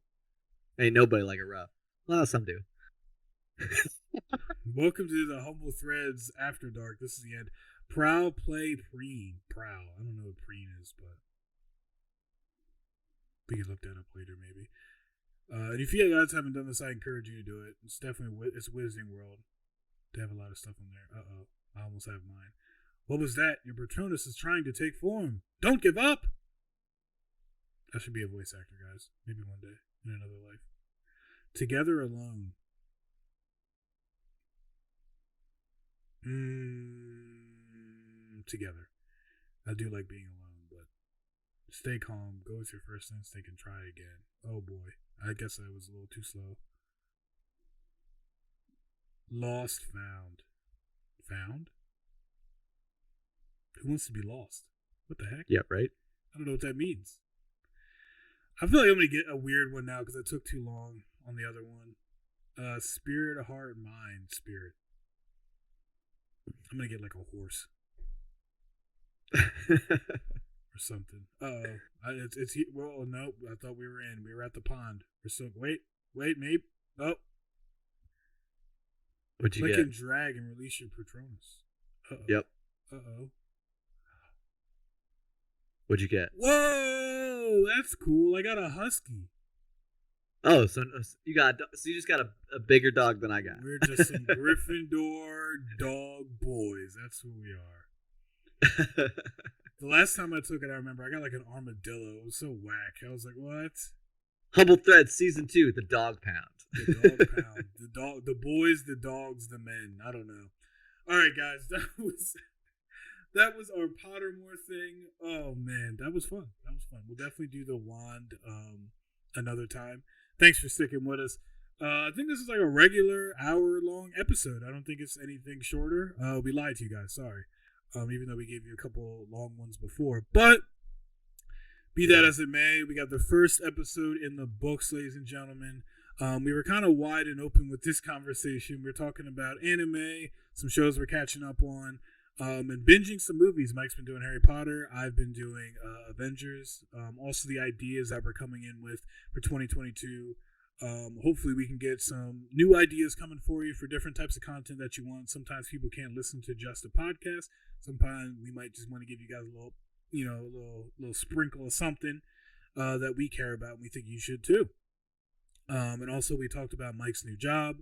Ain't nobody like a rough. Well, some do. Welcome to the Humble Threads After Dark. This is the end. Prowl, play, preen. Prowl. I don't know what preen is, but we can look that up later, maybe. And if you guys haven't done this, I encourage you to do it. It's definitely Wizarding World. They have a lot of stuff on there. Uh-oh. I almost have mine. What was that? Your Patronus is trying to take form. Don't give up! I should be a voice actor, guys. Maybe one day. In another life. Together alone. Together. I do like being alone, but stay calm. Go with your first instinct and try again. Oh boy. I guess I was a little too slow. Lost, found. Found? Who wants to be lost? What the heck? Yeah, right? I don't know what that means. I feel like I'm going to get a weird one now because I took too long on the other one. Spirit, heart, mind, spirit. I'm going to get like a horse. Or something. Uh-oh. It's well, nope. I thought we were in. We were at the pond. We're so... Wait, maybe. Oh. What'd you Click get? and drag and release your Patronus. Uh-oh. Yep. Uh-oh. What'd you get? Whoa! That's cool. I got a husky. Oh, so you just got a bigger dog than I got. We're just some Gryffindor dog boys. That's who we are. The last time I took it, I remember I got like an armadillo. It was so whack. I was like, what? Humble Threads Season 2, The Dog Pound. The dog pound. The boys, the dogs, the men. I don't know. All right, guys. That was our Pottermore thing. Oh, man. That was fun. We'll definitely do the wand another time. Thanks for sticking with us. I think this is like a regular hour-long episode. I don't think it's anything shorter. We lied to you guys. Sorry. Even though we gave you a couple long ones before. But be that as it may, we got the first episode in the books, ladies and gentlemen. We were kind of wide and open with this conversation. We're talking about anime, some shows we're catching up on, and binging some movies. Mike's been doing Harry Potter. I've been doing Avengers. Also the ideas that we're coming in with for 2022. Hopefully we can get some new ideas coming for you for different types of content that you want. Sometimes people can't listen to just a podcast. Sometimes we might just want to give you guys a little sprinkle of something that we care about and we think you should too. And also we talked about Mike's new job.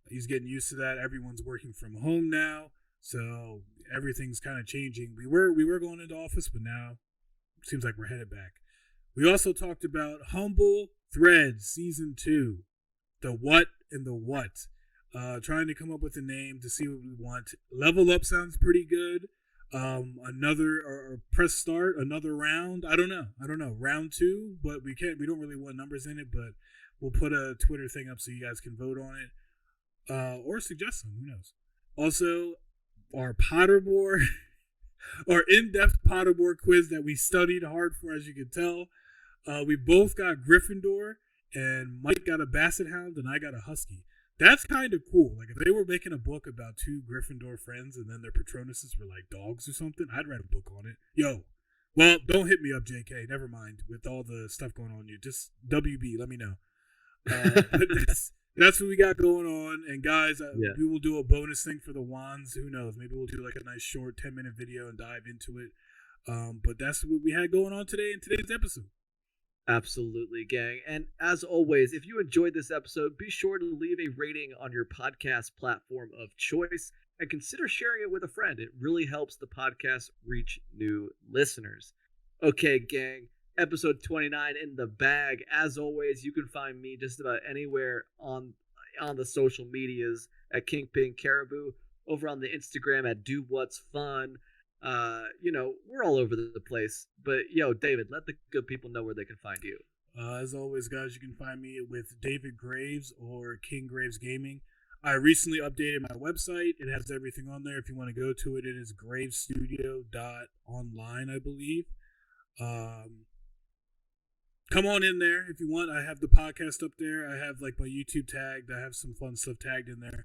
He's getting used to that. Everyone's working from home now, so everything's kind of changing. We were going into office, but now it seems like we're headed back. We also talked about Humble Threads Season 2, the what and the what. Trying to come up with a name to see what we want. Level Up sounds pretty good. Another or press start, another round. I don't know. Round 2, but we don't really want numbers in it, but we'll put a Twitter thing up so you guys can vote on it. Or suggest some, who knows. Also, our Pottermore, our in-depth Pottermore quiz that we studied hard for, as you can tell. We both got Gryffindor, and Mike got a Basset Hound, and I got a Husky. That's kind of cool. Like, if they were making a book about two Gryffindor friends, and then their Patronuses were like dogs or something, I'd write a book on it. Yo, Well, don't hit me up, JK. Never mind. With all the stuff going on here, just WB. Let me know. But that's what we got going on. And guys, we will do a bonus thing for the wands. Who knows? Maybe we'll do like a nice short 10-minute video and dive into it. But that's what we had going on today in today's episode. Absolutely, gang. And as always, if you enjoyed this episode, be sure to leave a rating on your podcast platform of choice and consider sharing it with a friend. It really helps the podcast reach new listeners. Okay, gang, episode 29 in the bag. As always, you can find me just about anywhere on the social medias at KingpinCaribou, over on the Instagram at Do What's Fun. We're all over the place. But, David, let the good people know where they can find you. As always, guys, you can find me with David Graves or Kinggravesgaming. I recently updated my website. It has everything on there. If you want to go to it, it is gravestudio.online, I believe. Come on in there if you want. I have the podcast up there. I have like my YouTube tagged. I have some fun stuff tagged in there.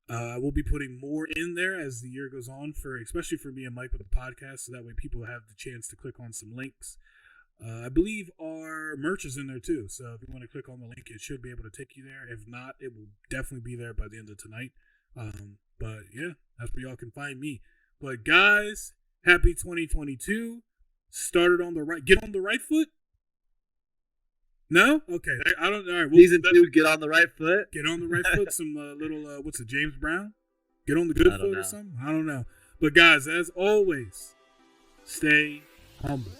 I will be putting more in there as the year goes on, especially for me and Mike with the podcast, so that way people have the chance to click on some links. I believe our merch is in there too, so if you want to click on the link, it should be able to take you there. If not, it will definitely be there by the end of tonight. But yeah, that's where y'all can find me. But guys, happy 2022. Started on the right. Get on the right foot. No? Okay. I don't. All right. Season 2, get on the right foot. Get on the right foot. Some little. What's it? James Brown. Get on the good foot or something. I don't know. But guys, as always, stay humble.